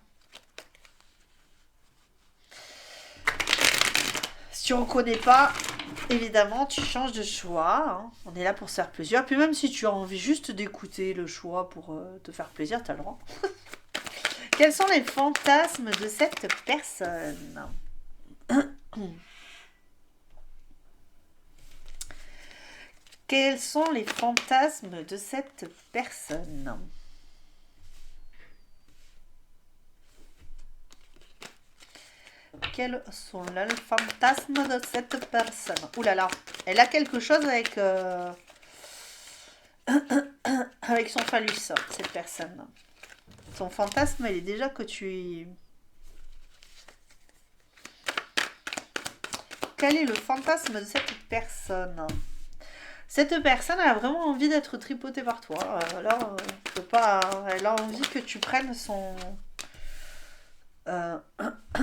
Si tu ne reconnais pas, évidemment, tu changes de choix, hein. On est là pour se faire plaisir. Puis même si tu as envie juste d'écouter le choix pour te faire plaisir, tu as le droit. Quels sont les fantasmes de cette personne? Quels sont les fantasmes de cette personne? Quels sont les fantasmes de cette personne? Ouh là là, elle a quelque chose avec son phallus, cette personne. Son fantasme, elle est déjà que tu... Quel est le fantasme de cette personne? Cette personne a vraiment envie d'être tripotée par toi. Alors, je peux pas... Elle a envie que tu prennes euh,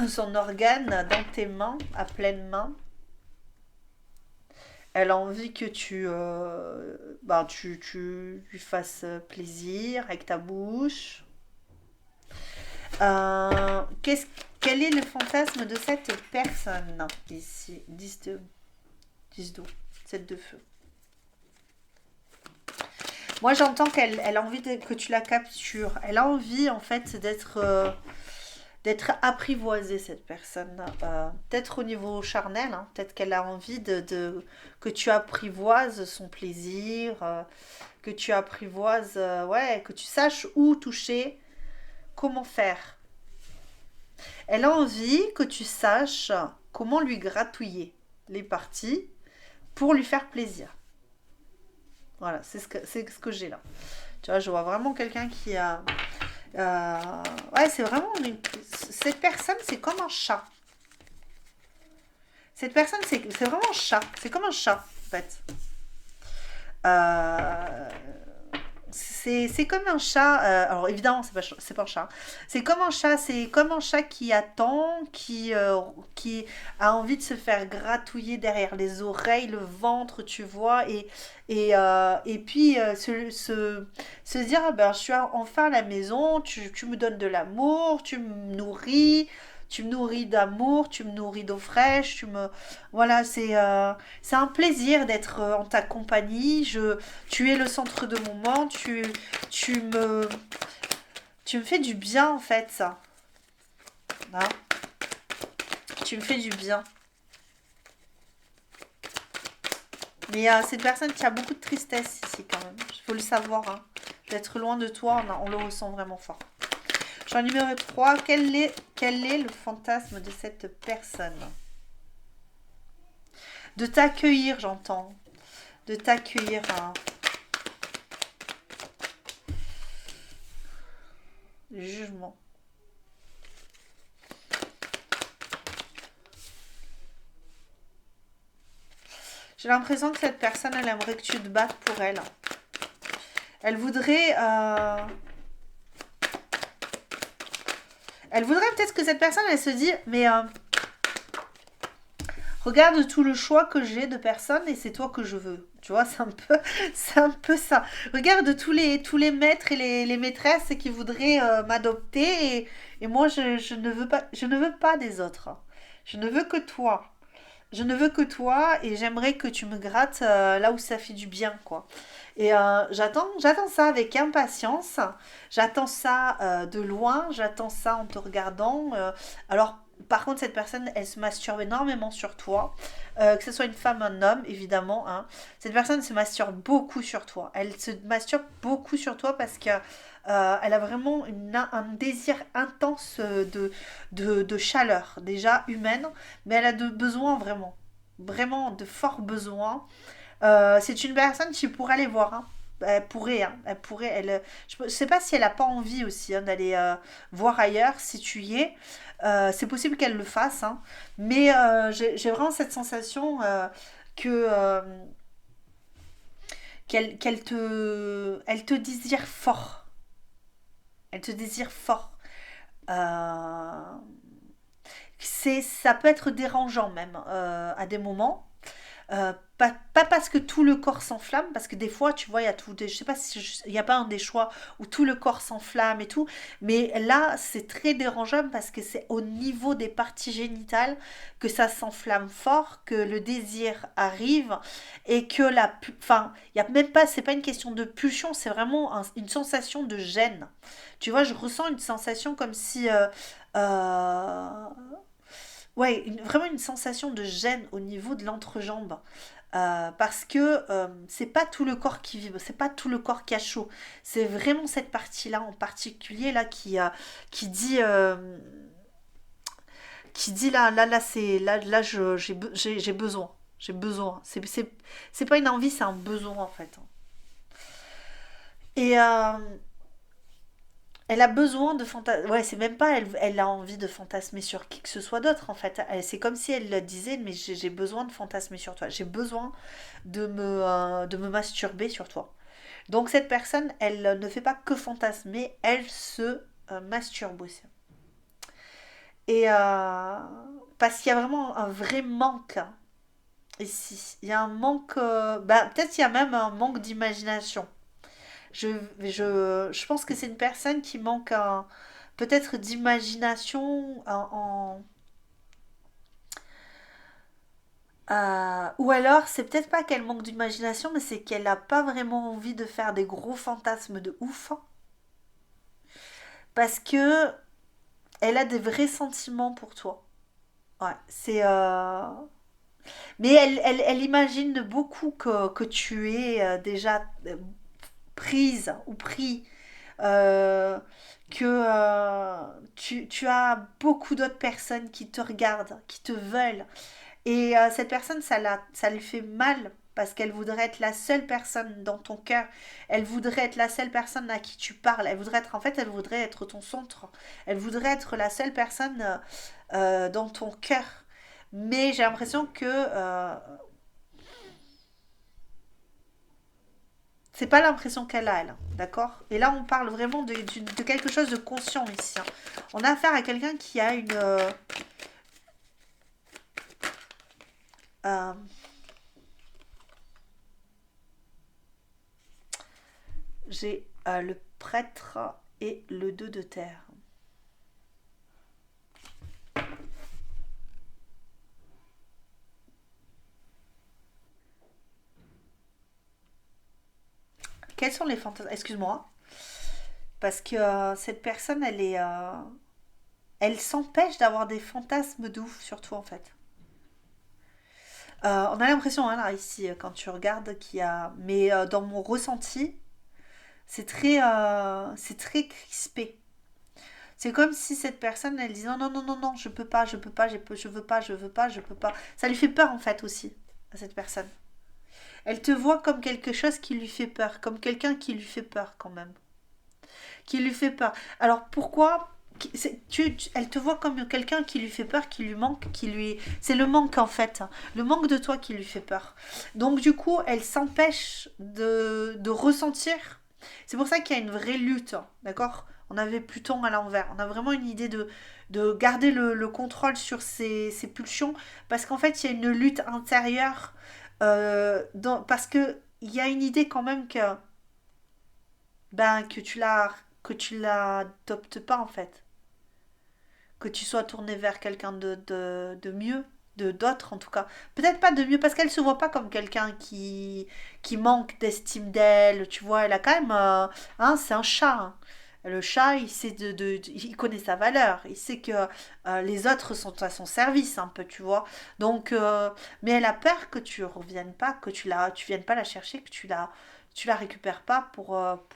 son organe dans tes mains, à pleine main. Elle a envie que tu lui fasses plaisir avec ta bouche. Qu'est-ce, quel est le fantasme de cette personne ici? 10 de, 10 d'eau, 7 de feu. Moi, j'entends qu'elle a envie que tu la captures. Elle a envie, en fait, d'être apprivoisée, cette personne. Peut-être au niveau charnel, hein. Peut-être qu'elle a envie que tu apprivoises son plaisir, que tu apprivoises, ouais, que tu saches où toucher, comment faire. Elle a envie que tu saches comment lui gratouiller les parties pour lui faire plaisir. Voilà, c'est ce que j'ai là. Tu vois, je vois vraiment quelqu'un qui a... ouais, c'est vraiment... Cette personne, c'est comme un chat. Cette personne, c'est vraiment un chat. C'est comme un chat, en fait. Euh, c'est comme un chat. Alors évidemment, c'est pas un chat. C'est comme un chat. C'est comme un chat qui attend, qui a envie de se faire gratouiller derrière les oreilles, le ventre, tu vois, et puis se dire ah ben je suis enfin à la maison. Tu me donnes de l'amour, tu me nourris. Tu me nourris d'amour, tu me nourris d'eau fraîche, voilà, c'est un plaisir d'être en ta compagnie. Tu es le centre de mon monde, tu me, tu me fais du bien en fait, ça. Hein. Tu me fais du bien. Mais c'est une personne qui a beaucoup de tristesse ici quand même. Il faut le savoir. Hein. D'être loin de toi, on le ressent vraiment fort. Choix numéro 3. Quel est le fantasme de cette personne? de t'accueillir, j'entends. De t'accueillir. Jugement. J'ai l'impression que cette personne, elle aimerait que tu te battes pour elle. Elle voudrait... Elle voudrait peut-être que cette personne, elle se dit, mais regarde tout le choix que j'ai de personnes et c'est toi que je veux. Tu vois, c'est un peu ça. Regarde tous les maîtres et les maîtresses qui voudraient m'adopter et moi, je ne veux pas, je ne veux pas des autres. Je ne veux que toi. Je ne veux que toi et j'aimerais que tu me grattes là où ça fait du bien, quoi. Et j'attends ça avec impatience. J'attends ça de loin. J'attends ça en te regardant. Alors, par contre, cette personne, elle se masturbe énormément sur toi. Que ce soit une femme, un homme, évidemment, hein. Cette personne se masturbe beaucoup sur toi. Elle se masturbe beaucoup sur toi parce que elle a vraiment un désir intense de chaleur, déjà humaine, mais elle a de besoins vraiment, vraiment de forts besoins. C'est une personne qui pourrait aller voir, hein. Elle pourrait, je sais pas si elle a pas envie aussi hein, d'aller voir ailleurs si tu y es. C'est possible qu'elle le fasse, hein. Mais j'ai vraiment cette sensation que elle te désire fort. Elle te désire fort. Euh, ça peut être dérangeant même à des moments. Pas parce que tout le corps s'enflamme, parce que des fois, tu vois, il y a tout, je sais pas si il n'y a pas un des choix où tout le corps s'enflamme et tout, mais là, c'est très dérangeant parce que c'est au niveau des parties génitales que ça s'enflamme fort, que le désir arrive et que enfin, il y a même pas, c'est pas une question de pulsion, c'est vraiment une sensation de gêne. Tu vois, je ressens une sensation comme si euh, ouais, vraiment une sensation de gêne au niveau de l'entrejambe. Parce que c'est pas tout le corps qui vibre, c'est pas tout le corps qui a chaud. C'est vraiment cette partie-là en particulier là qui dit qui dit là c'est là j'ai besoin. J'ai besoin. C'est pas une envie, c'est un besoin en fait. Et elle a besoin de fantasmer. Ouais, c'est même pas elle a envie de fantasmer sur qui que ce soit d'autre en fait. C'est comme si elle le disait, mais j'ai besoin de fantasmer sur toi. J'ai besoin de me masturber sur toi. Donc cette personne, elle ne fait pas que fantasmer, elle se masturbe aussi. Et parce qu'il y a vraiment un vrai manque hein, ici. Il y a un manque. Peut-être il y a même un manque d'imagination. Je, je pense que c'est une personne qui manque peut-être d'imagination ou alors c'est peut-être pas qu'elle manque d'imagination, mais c'est qu'elle n'a pas vraiment envie de faire des gros fantasmes de ouf. Hein. Parce que elle a des vrais sentiments pour toi. Ouais, c'est mais elle imagine beaucoup que tu es déjà prise ou pris euh, que tu as beaucoup d'autres personnes qui te regardent, qui te veulent. Et cette personne, ça lui fait mal parce qu'elle voudrait être la seule personne dans ton cœur. Elle voudrait être la seule personne à qui tu parles. Elle voudrait être, en fait, elle voudrait être ton centre. Elle voudrait être la seule personne dans ton cœur. Mais j'ai l'impression que c'est pas l'impression qu'elle a, elle. D'accord. Et là, on parle vraiment de quelque chose de conscient ici. Hein. On a affaire à quelqu'un qui a une. Euh, j'ai le prêtre et le 2 de terre. Quels sont les fantasmes? Excuse-moi. Parce que cette personne, elle s'empêche d'avoir des fantasmes de ouf sur toi, en fait. On a l'impression, hein, là, ici, quand tu regardes, qu'il y a. Mais dans mon ressenti, c'est très crispé. C'est comme si cette personne, elle disait non, non, non, non, non, je peux pas, je peux pas, je veux pas, je veux pas, je peux pas. Ça lui fait peur, en fait, aussi. à cette personne. Elle te voit comme quelque chose qui lui fait peur, comme quelqu'un qui lui fait peur quand même. Qui lui fait peur. Alors pourquoi elle te voit comme quelqu'un qui lui fait peur, qui lui manque, qui lui... C'est le manque en fait. Le manque de toi qui lui fait peur. Donc du coup, elle s'empêche de ressentir. C'est pour ça qu'il y a une vraie lutte, d'accord. On avait Pluton à l'envers. On a vraiment une idée de garder le contrôle sur ses pulsions. Parce qu'en fait, il y a une lutte intérieure. Parce que il y a une idée quand même que que tu l'adoptes pas en fait, que tu sois tourné vers quelqu'un de mieux, de d'autre en tout cas. Peut-être pas de mieux parce qu'elle se voit pas comme quelqu'un qui manque d'estime d'elle, tu vois, elle a quand même hein, c'est un chat. Hein. Le chat, il sait il connaît sa valeur, il sait que les autres sont à son service un peu, tu vois. Donc, mais elle a peur que tu reviennes pas, que tu viennes pas la chercher, que tu la récupères pas pour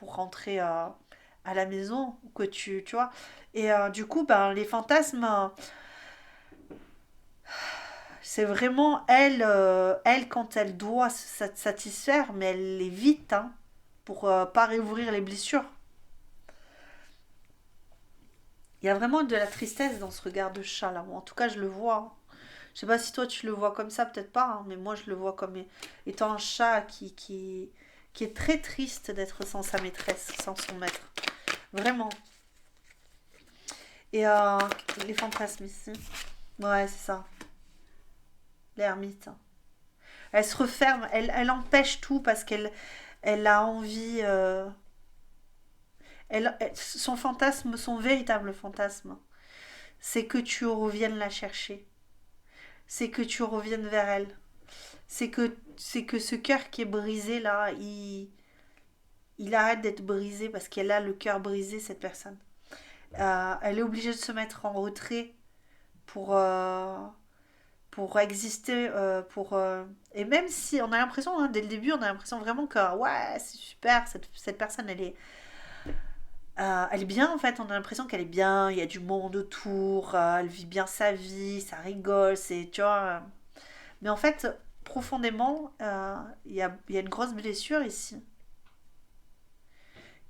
rentrer à la maison, que tu vois. Et du coup, ben, les fantasmes, c'est vraiment elle, elle quand elle doit se satisfaire, mais elle évite hein, pour pas réouvrir les blessures. Il y a vraiment de la tristesse dans ce regard de chat là. Moi, en tout cas, je le vois. Hein. Je sais pas si toi tu le vois comme ça, peut-être pas, hein, mais moi je le vois comme étant un chat qui est très triste d'être sans sa maîtresse, sans son maître. Vraiment. Et les fantasmes ici. Ouais, c'est ça. L'ermite. Elle se referme, elle empêche tout parce elle a envie. Son fantasme, son véritable fantasme, c'est que tu reviennes la chercher. C'est que tu reviennes vers elle. C'est que ce cœur qui est brisé là, il arrête d'être brisé parce qu'elle a le cœur brisé, cette personne. Elle est obligée de se mettre en retrait pour, pour exister, et même si on a l'impression, hein, dès le début, on a l'impression vraiment que ouais, c'est super, cette personne, elle est bien en fait, on a l'impression qu'elle est bien, il y a du monde autour, elle vit bien sa vie, ça rigole, c'est, tu vois. Mais en fait, profondément, il y a une grosse blessure ici.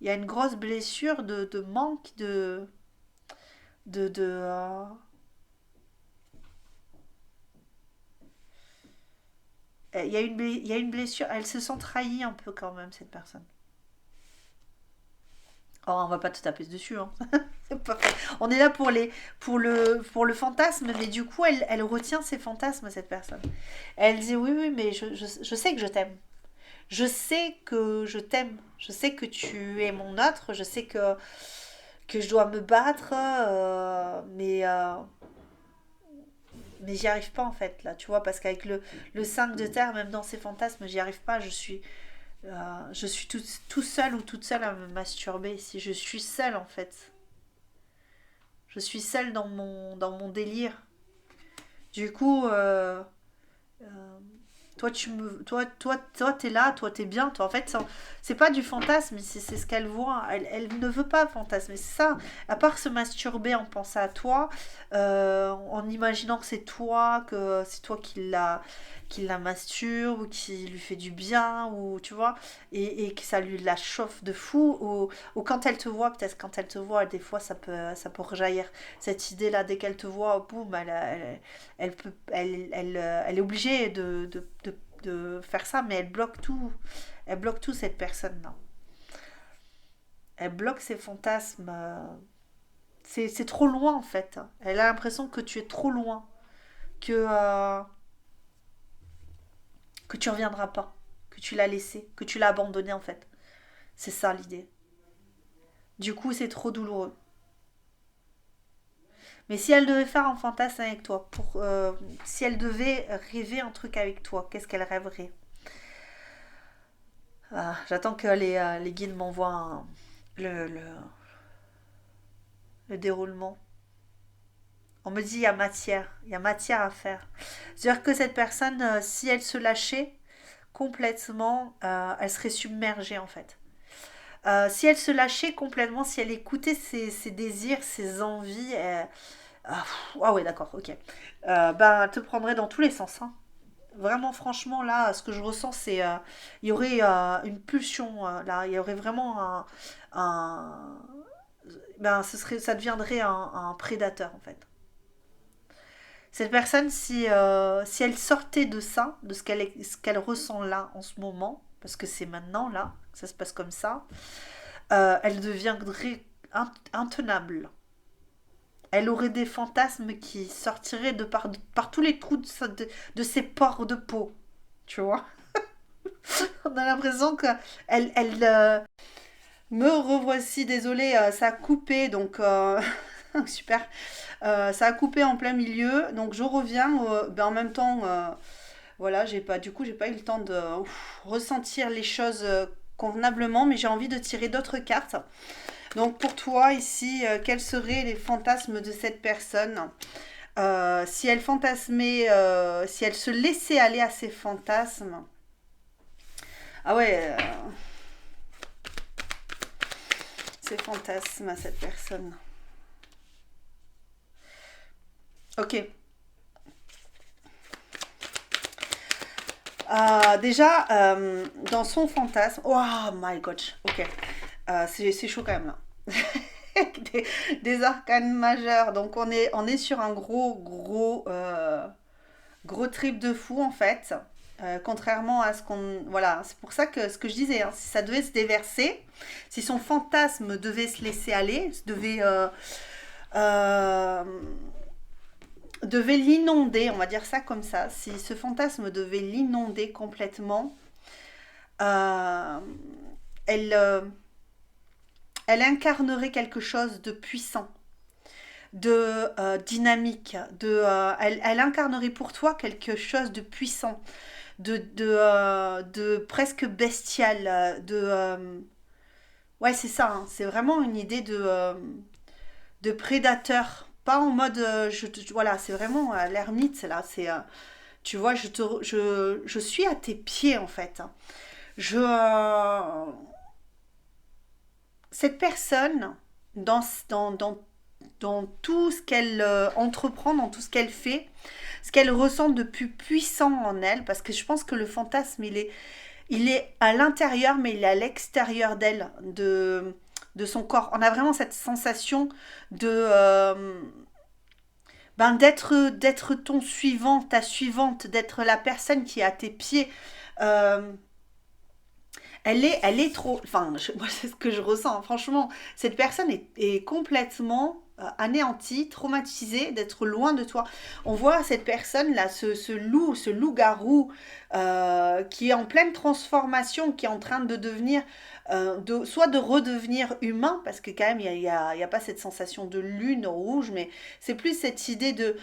Il y a une grosse blessure de manque de il y a une blessure, elle se sent trahie un peu quand même, cette personne. Oh, on va pas te taper dessus, hein. C'est pas vrai. On est là pour le fantasme, mais du coup, elle retient ses fantasmes, cette personne. Elle dit oui, oui, mais je sais que je t'aime. Je sais que je t'aime. Je sais que tu es mon autre. Je sais que je dois me battre, mais j'y arrive pas en fait, là, tu vois, parce qu'avec le 5 de terre, même dans ses fantasmes, j'y arrive pas. Je suis tout seul ou toute seule à me masturber. Si je suis seule en fait. Je suis seule dans mon délire. Du coup, euh, toi, t'es là, toi, t'es bien. Toi, en fait, c'est pas du fantasme, c'est ce qu'elle voit. Elle ne veut pas fantasmer. C'est ça. À part se masturber en pensant à toi, en imaginant que c'est toi qui la masturbe, ou qui lui fait du bien, ou tu vois, et que ça lui la chauffe de fou, ou quand elle te voit, peut-être quand elle te voit, des fois ça peut rejaillir. Cette idée-là, dès qu'elle te voit, boum, elle est obligée de faire ça, mais elle bloque tout. Elle bloque tout, cette personne-là. Elle bloque ses fantasmes. C'est trop loin, en fait. Elle a l'impression que tu es trop loin. Que tu reviendras pas. Que tu l'as laissé. Que tu l'as abandonné, en fait. C'est ça, l'idée. Du coup, c'est trop douloureux. Mais si elle devait faire un fantasme avec toi, si elle devait rêver un truc avec toi, qu'est-ce qu'elle rêverait? J'attends que les guides m'envoient le déroulement. On me dit il y a matière à faire. C'est-à-dire que cette personne, si elle se lâchait complètement, elle serait submergée en fait. Si elle se lâchait complètement, si elle écoutait ses désirs, ses envies, ah ouais d'accord, ok. Ben, elle te prendrait dans tous les sens. Hein. Vraiment, franchement, là, ce que je ressens, c'est il y aurait une pulsion là. Il y aurait vraiment un- ben, ça deviendrait un prédateur en fait. Cette personne, si elle sortait de ça, de ce qu'elle ressent là en ce moment, parce que c'est maintenant là, que ça se passe comme ça, elle deviendrait intenable. Elle aurait des fantasmes qui sortiraient par tous les trous de ses pores de peau. Tu vois? On a l'impression que elle me revoici, désolée, ça a coupé, donc super. Ça a coupé en plein milieu, donc je reviens. Ben, en même temps, voilà, du coup, j'ai pas eu le temps de ressentir les choses convenablement, mais j'ai envie de tirer d'autres cartes. Donc pour toi ici, quels seraient les fantasmes de cette personne? Si elle fantasmait, si elle se laissait aller à ses fantasmes. Ah ouais, ses fantasmes à cette personne. Ok. Déjà, dans son fantasme. Oh my god, ok. C'est chaud quand même là. des, des arcanes majeurs. Donc on est sur un gros trip de fou en fait. Contrairement à ce qu'on... Voilà, c'est pour ça que ce que je disais, hein, si ça devait se déverser, si son fantasme devait se laisser aller, euh, devait l'inonder, on va dire ça comme ça, si ce fantasme devait l'inonder complètement, euh, elle, elle incarnerait quelque chose de puissant, de dynamique, elle incarnerait pour toi quelque chose de puissant, de presque bestial, ouais, c'est ça, hein, c'est vraiment une idée de prédateur. Pas en mode, voilà, c'est vraiment l'ermite, là, tu vois, je suis à tes pieds, en fait. Je, cette personne, dans, dans, dans, dans tout ce qu'elle entreprend, dans tout ce qu'elle fait, ce qu'elle ressent de plus puissant en elle, parce que je pense que le fantasme, il est à l'intérieur, mais il est à l'extérieur d'elle, de son corps. On a vraiment cette sensation de d'être ton suivant, ta suivante, d'être la personne qui est à tes pieds. Euh, elle est trop. Enfin, moi, c'est ce que je ressens. Franchement, cette personne est complètement anéantie, traumatisée d'être loin de toi. On voit cette personne-là, ce loup-garou qui est en pleine transformation, qui est en train de devenir, soit de redevenir humain, parce que quand même, il y a pas cette sensation de lune rouge, mais c'est plus cette idée de.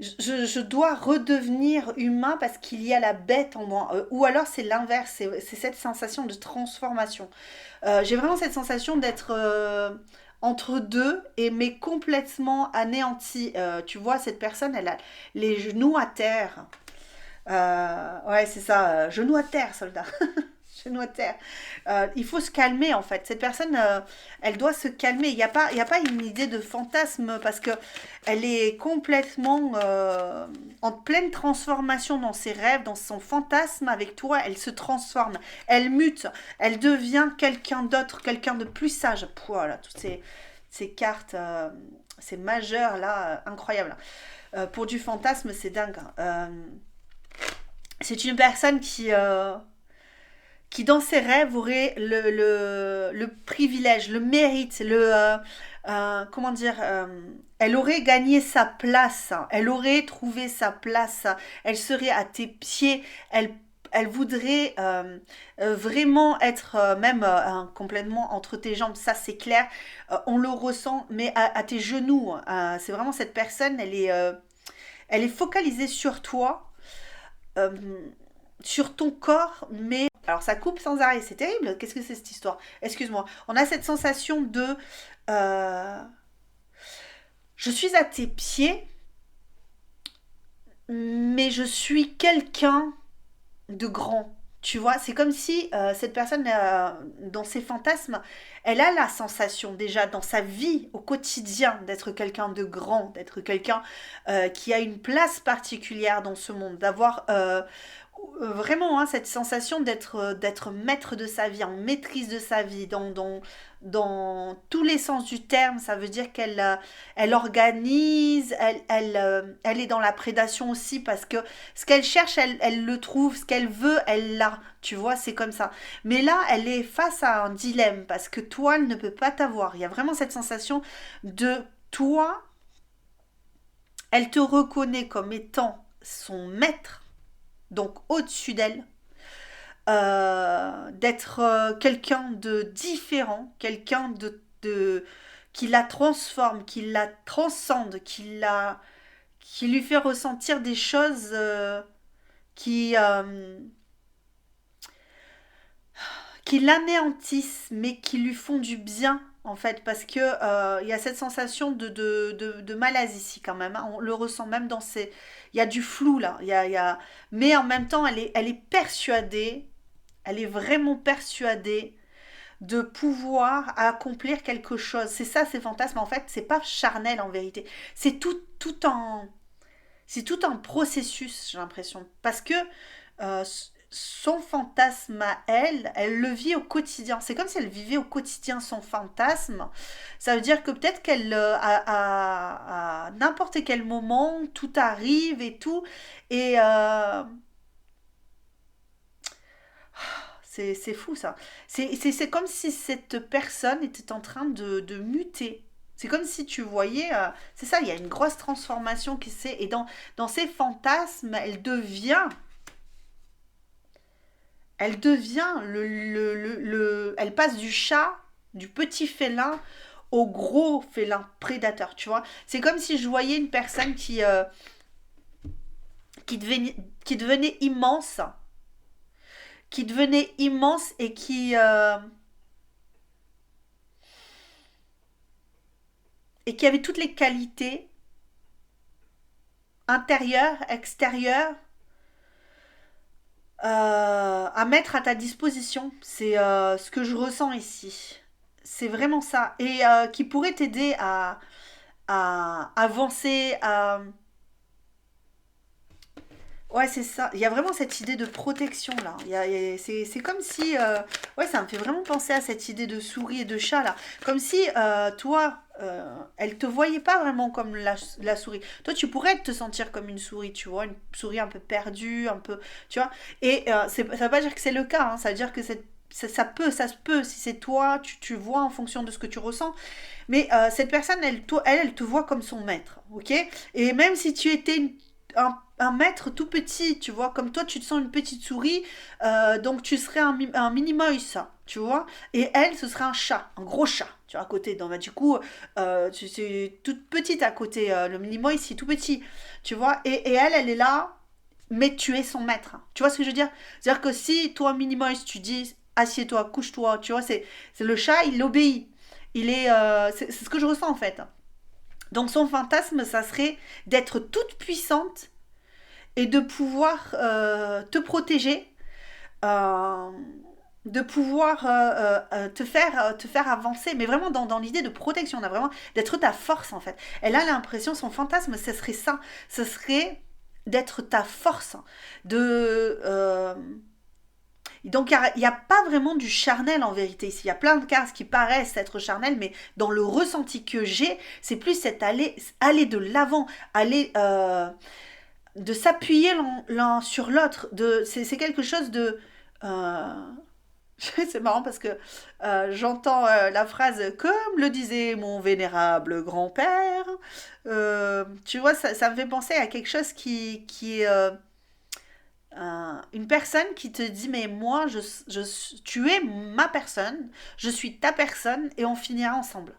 Je dois redevenir humain parce qu'il y a la bête en moi. Ou alors c'est l'inverse, c'est cette sensation de transformation. J'ai vraiment cette sensation d'être entre deux, et mais complètement anéantie. Tu vois, cette personne, elle a les genoux à terre. Ouais, c'est ça, genoux à terre, soldat. Genoux à terre. Il faut se calmer en fait. Cette personne, elle doit se calmer. Il y a pas une idée de fantasme parce que elle est complètement en pleine transformation dans ses rêves, dans son fantasme avec toi. Elle se transforme, elle mute, elle devient quelqu'un d'autre, quelqu'un de plus sage. Voilà, toutes ces cartes, ces majeurs là, incroyables. Pour du fantasme, c'est dingue, hein. C'est une personne qui dans ses rêves aurait le privilège, le mérite, comment dire, elle aurait gagné sa place, elle aurait trouvé sa place, elle serait à tes pieds, elle voudrait vraiment être même complètement entre tes jambes, ça c'est clair, on le ressent, mais à tes genoux, c'est vraiment cette personne, elle est focalisée sur toi, euh, sur ton corps, mais alors ça coupe sans arrêt, c'est terrible. Qu'est-ce que c'est cette histoire? Excuse-moi. On a cette sensation de euh, je suis à tes pieds, mais je suis quelqu'un de grand. Tu vois, c'est comme si cette personne, dans ses fantasmes, elle a la sensation déjà dans sa vie, au quotidien, d'être quelqu'un de grand, d'être quelqu'un qui a une place particulière dans ce monde, d'avoir vraiment, hein, cette sensation d'être maître de sa vie, en maîtrise de sa vie, dans tous les sens du terme. Ça veut dire elle organise, elle est dans la prédation aussi, parce que ce qu'elle cherche, elle le trouve, ce qu'elle veut, elle l'a. Tu vois, c'est comme ça. Mais là, elle est face à un dilemme, parce que toi, elle ne peut pas t'avoir. Il y a vraiment cette sensation de toi, elle te reconnaît comme étant son maître, donc au-dessus d'elle, d'être quelqu'un de différent, quelqu'un qui la transforme, qui la transcende, qui lui fait ressentir des choses qui, euh, qui l'anéantissent, mais qui lui font du bien, en fait, parce que il y a cette sensation de malaise ici quand même, hein. On le ressent même dans ses... Il y a du flou là, mais en même temps, elle est persuadée, elle est vraiment persuadée de pouvoir accomplir quelque chose. C'est ça, ces fantasmes, en fait, c'est pas charnel en vérité. C'est c'est tout un processus, j'ai l'impression. Parce que euh, son fantasme à elle, elle le vit au quotidien. C'est comme si elle vivait au quotidien son fantasme. Ça veut dire que peut-être à n'importe quel moment, tout arrive et tout. Et c'est fou ça. C'est comme si cette personne était en train de muter. C'est comme si tu voyais, c'est ça, il y a une grosse transformation qui s'est... Et dans ces fantasmes, elle devient elle passe du chat, du petit félin, au gros félin prédateur, tu vois. C'est comme si je voyais une personne qui devenait immense, et qui avait toutes les qualités intérieures, extérieures, à mettre à ta disposition. C'est ce que je ressens ici. C'est vraiment ça. Et qui pourrait t'aider à avancer, à... Ouais, c'est ça. Il y a vraiment cette idée de protection là. C'est comme si... ouais, ça me fait vraiment penser à cette idée de souris et de chat là. Comme si toi, elle te voyait pas vraiment comme la souris. Toi, tu pourrais te sentir comme une souris, tu vois. Une souris un peu perdue, un peu... Tu vois. Et ça veut pas dire que c'est le cas, hein. Ça veut dire que ça se peut, si c'est toi, tu vois en fonction de ce que tu ressens. Mais cette personne, elle te voit comme son maître, ok. Et même si tu étais un maître tout petit, tu vois, comme toi tu te sens une petite souris, donc tu serais un mini-mouse, tu vois, et elle ce serait un chat, un gros chat, tu vois, à côté. Donc, bah, du coup, tu es toute petite à côté, le mini-mouse c'est tout petit, tu vois, et elle est là, mais tu es son maître, tu vois ce que je veux dire. C'est-à-dire que si toi, mini-mouse, tu dis assieds-toi, couche-toi, tu vois, c'est le chat, il obéit. C'est ce que je ressens en fait. Donc son fantasme, ça serait d'être toute puissante et de pouvoir te protéger, euh, de pouvoir te faire avancer, mais vraiment dans l'idée de protection. On a vraiment d'être ta force en fait. Elle a l'impression, son fantasme, ce serait ça. Ce serait d'être ta force. Donc il y a pas vraiment du charnel en vérité ici. Il y a plein de cases qui paraissent être charnelles, mais dans le ressenti que j'ai, c'est plus cet aller de l'avant, aller de s'appuyer l'un sur l'autre. C'est quelque chose de... euh, c'est marrant parce que j'entends la phrase comme le disait mon vénérable grand-père. Tu vois, ça me fait penser à quelque chose qui est une personne qui te dit mais moi tu es ma personne, je suis ta personne et on finira ensemble.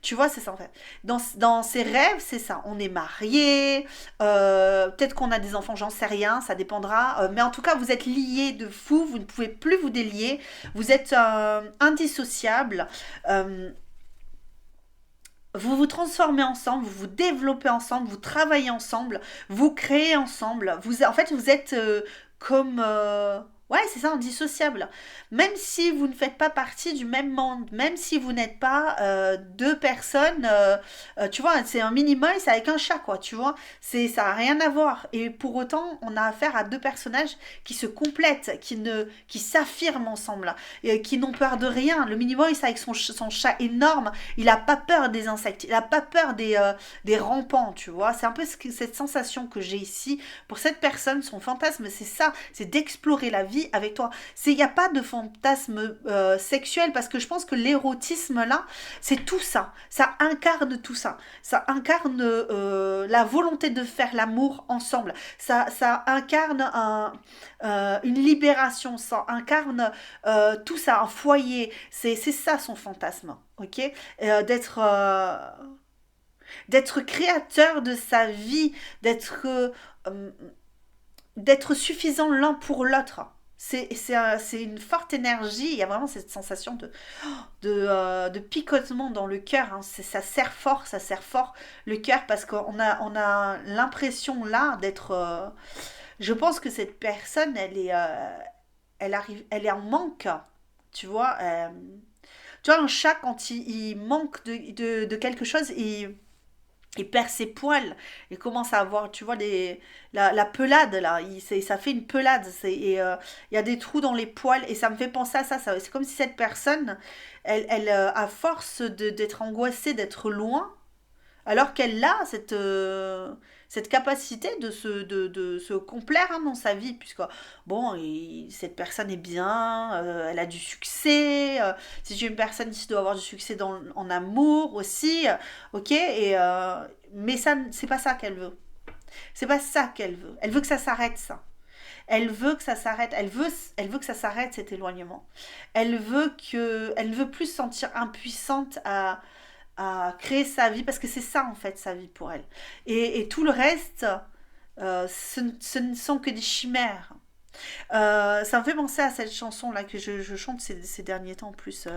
Tu vois, c'est ça en fait. Dans ses rêves, c'est ça. On est mariés, peut-être qu'on a des enfants, j'en sais rien, ça dépendra. Mais en tout cas, vous êtes liés de fou, vous ne pouvez plus vous délier. Vous êtes indissociables. Euh, vous vous transformez ensemble, vous vous développez ensemble, vous travaillez ensemble, vous créez ensemble. En fait, vous êtes comme... Ouais, c'est ça, indissociable. Même si vous ne faites pas partie du même monde, même si vous n'êtes pas deux personnes, tu vois, c'est un mini-mouse avec un chat, quoi, tu vois. Ça n'a rien à voir. Et pour autant, on a affaire à deux personnages qui se complètent, qui s'affirment ensemble, et qui n'ont peur de rien. Le mini-mouse avec son chat énorme, il a pas peur des insectes, il a pas peur des rampants, tu vois. C'est un peu cette sensation que j'ai ici pour cette personne. Son fantasme, c'est ça, c'est d'explorer la vie avec toi. Il n'y a pas de fantasme sexuel parce que je pense que l'érotisme là, c'est tout ça. Ça incarne tout ça. Ça incarne la volonté de faire l'amour ensemble. Ça incarne une libération. Ça incarne tout ça, un foyer. C'est ça son fantasme. Ok. D'être créateur de sa vie, euh, d'être suffisant l'un pour l'autre. C'est une forte énergie, il y a vraiment cette sensation de picotement dans le cœur. Hein. Ça serre fort le cœur parce on a l'impression là d'être... je pense que cette personne, elle est en manque, tu vois. Tu vois, un chat, quand il manque de quelque chose, il perd ses poils, il commence à avoir, tu vois, la pelade là, ça fait une pelade, il y a des trous dans les poils et ça me fait penser à ça, c'est comme si cette personne, à force d'être angoissée, d'être loin, alors qu'elle a cette capacité de se complaire hein, dans sa vie, puisque bon, cette personne est bien, elle a du succès, si j'ai une personne qui doit avoir du succès en amour aussi, ok, mais ça, c'est pas ça qu'elle veut. C'est pas ça qu'elle veut. Elle veut que ça s'arrête, ça. Elle veut que ça s'arrête. Elle veut que ça s'arrête cet éloignement. Elle ne veut plus se sentir impuissante à créer sa vie parce que c'est ça en fait sa vie pour elle. Et tout le reste, ce ne sont que des chimères. Ça me fait penser à cette chanson là que je chante ces derniers temps en plus.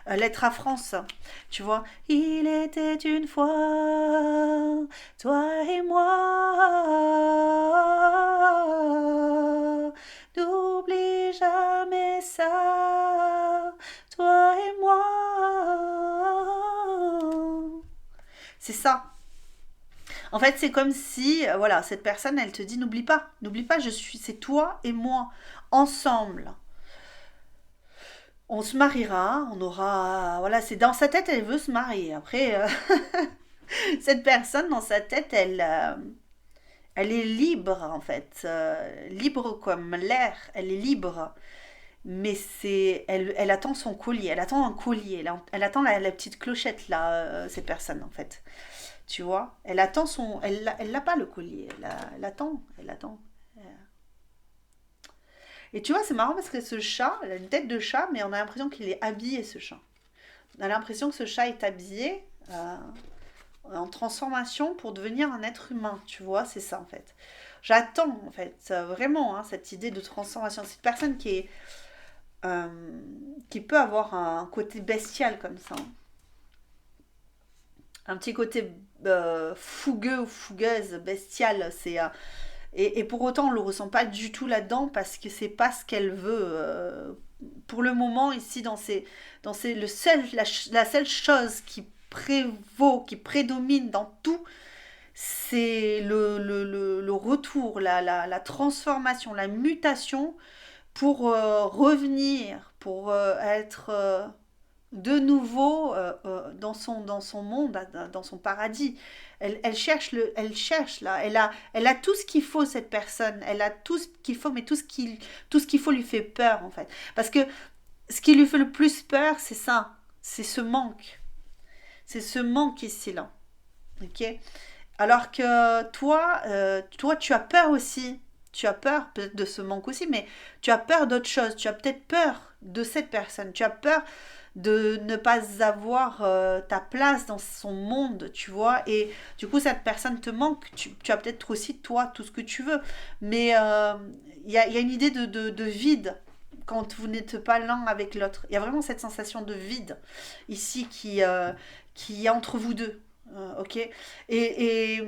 Lettre à France, tu vois. Il était une fois, toi et moi. N'oublie jamais ça, toi et moi. C'est ça. En fait, c'est comme si, voilà, cette personne, elle te dit, n'oublie pas, c'est toi et moi, ensemble. On se mariera, on aura, voilà, c'est dans sa tête, elle veut se marier. Après, cette personne, dans sa tête, elle est libre, en fait, libre comme l'air, elle est libre. Mais elle attend son collier, elle attend un collier, elle attend la petite clochette, là, cette personne, en fait. Tu vois, elle attend elle l'a pas le collier, elle attend, elle attend. Et tu vois, c'est marrant parce que ce chat, elle a une tête de chat, mais on a l'impression qu'il est habillé, ce chat. On a l'impression que ce chat est habillé en transformation pour devenir un être humain, tu vois, c'est ça en fait. J'attends en fait, vraiment, hein, cette idée de transformation. Cette personne euh, qui peut avoir un côté bestial comme ça. Hein. Un petit côté fougueux ou fougueuse, bestial. Et pour autant, on le ressent pas du tout là-dedans parce que c'est pas ce qu'elle veut. Pour le moment, ici, la seule chose qui prévaut, qui prédomine dans tout, c'est le retour, la transformation, la mutation pour revenir, pour être de nouveau dans son monde, dans son paradis. Elle cherche là. Elle a tout ce qu'il faut cette personne. Elle a tout ce qu'il faut, mais tout ce qu'il faut lui fait peur en fait. Parce que ce qui lui fait le plus peur, c'est ça, c'est ce manque, ici là. Ok. Alors que toi, tu as peur aussi. Tu as peur peut-être de ce manque aussi, mais tu as peur d'autre chose. Tu as peut-être peur de cette personne. Tu as peur de ne pas avoir ta place dans son monde, tu vois. Et du coup, cette personne te manque. Tu as peut-être aussi, toi, tout ce que tu veux. Mais il y a une idée de vide quand vous n'êtes pas l'un avec l'autre. Il y a vraiment cette sensation de vide ici qui est entre vous deux. Ok. Et,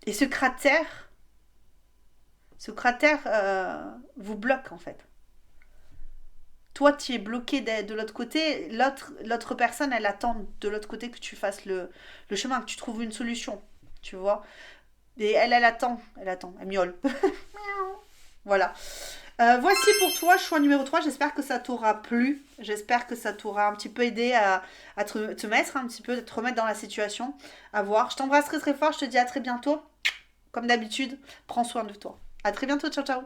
et ce cratère, Ce cratère vous bloque en fait. Toi, tu es bloqué de l'autre côté, l'autre personne, elle attend de l'autre côté que tu fasses le chemin, que tu trouves une solution, tu vois. Et elle attend, elle miaule. Voilà. Voici pour toi, choix numéro 3. J'espère que ça t'aura plu. J'espère que ça t'aura un petit peu aidé à te mettre un petit peu, te remettre dans la situation. À voir. Je t'embrasse très très fort. Je te dis à très bientôt. Comme d'habitude, prends soin de toi. À très bientôt. Ciao, ciao.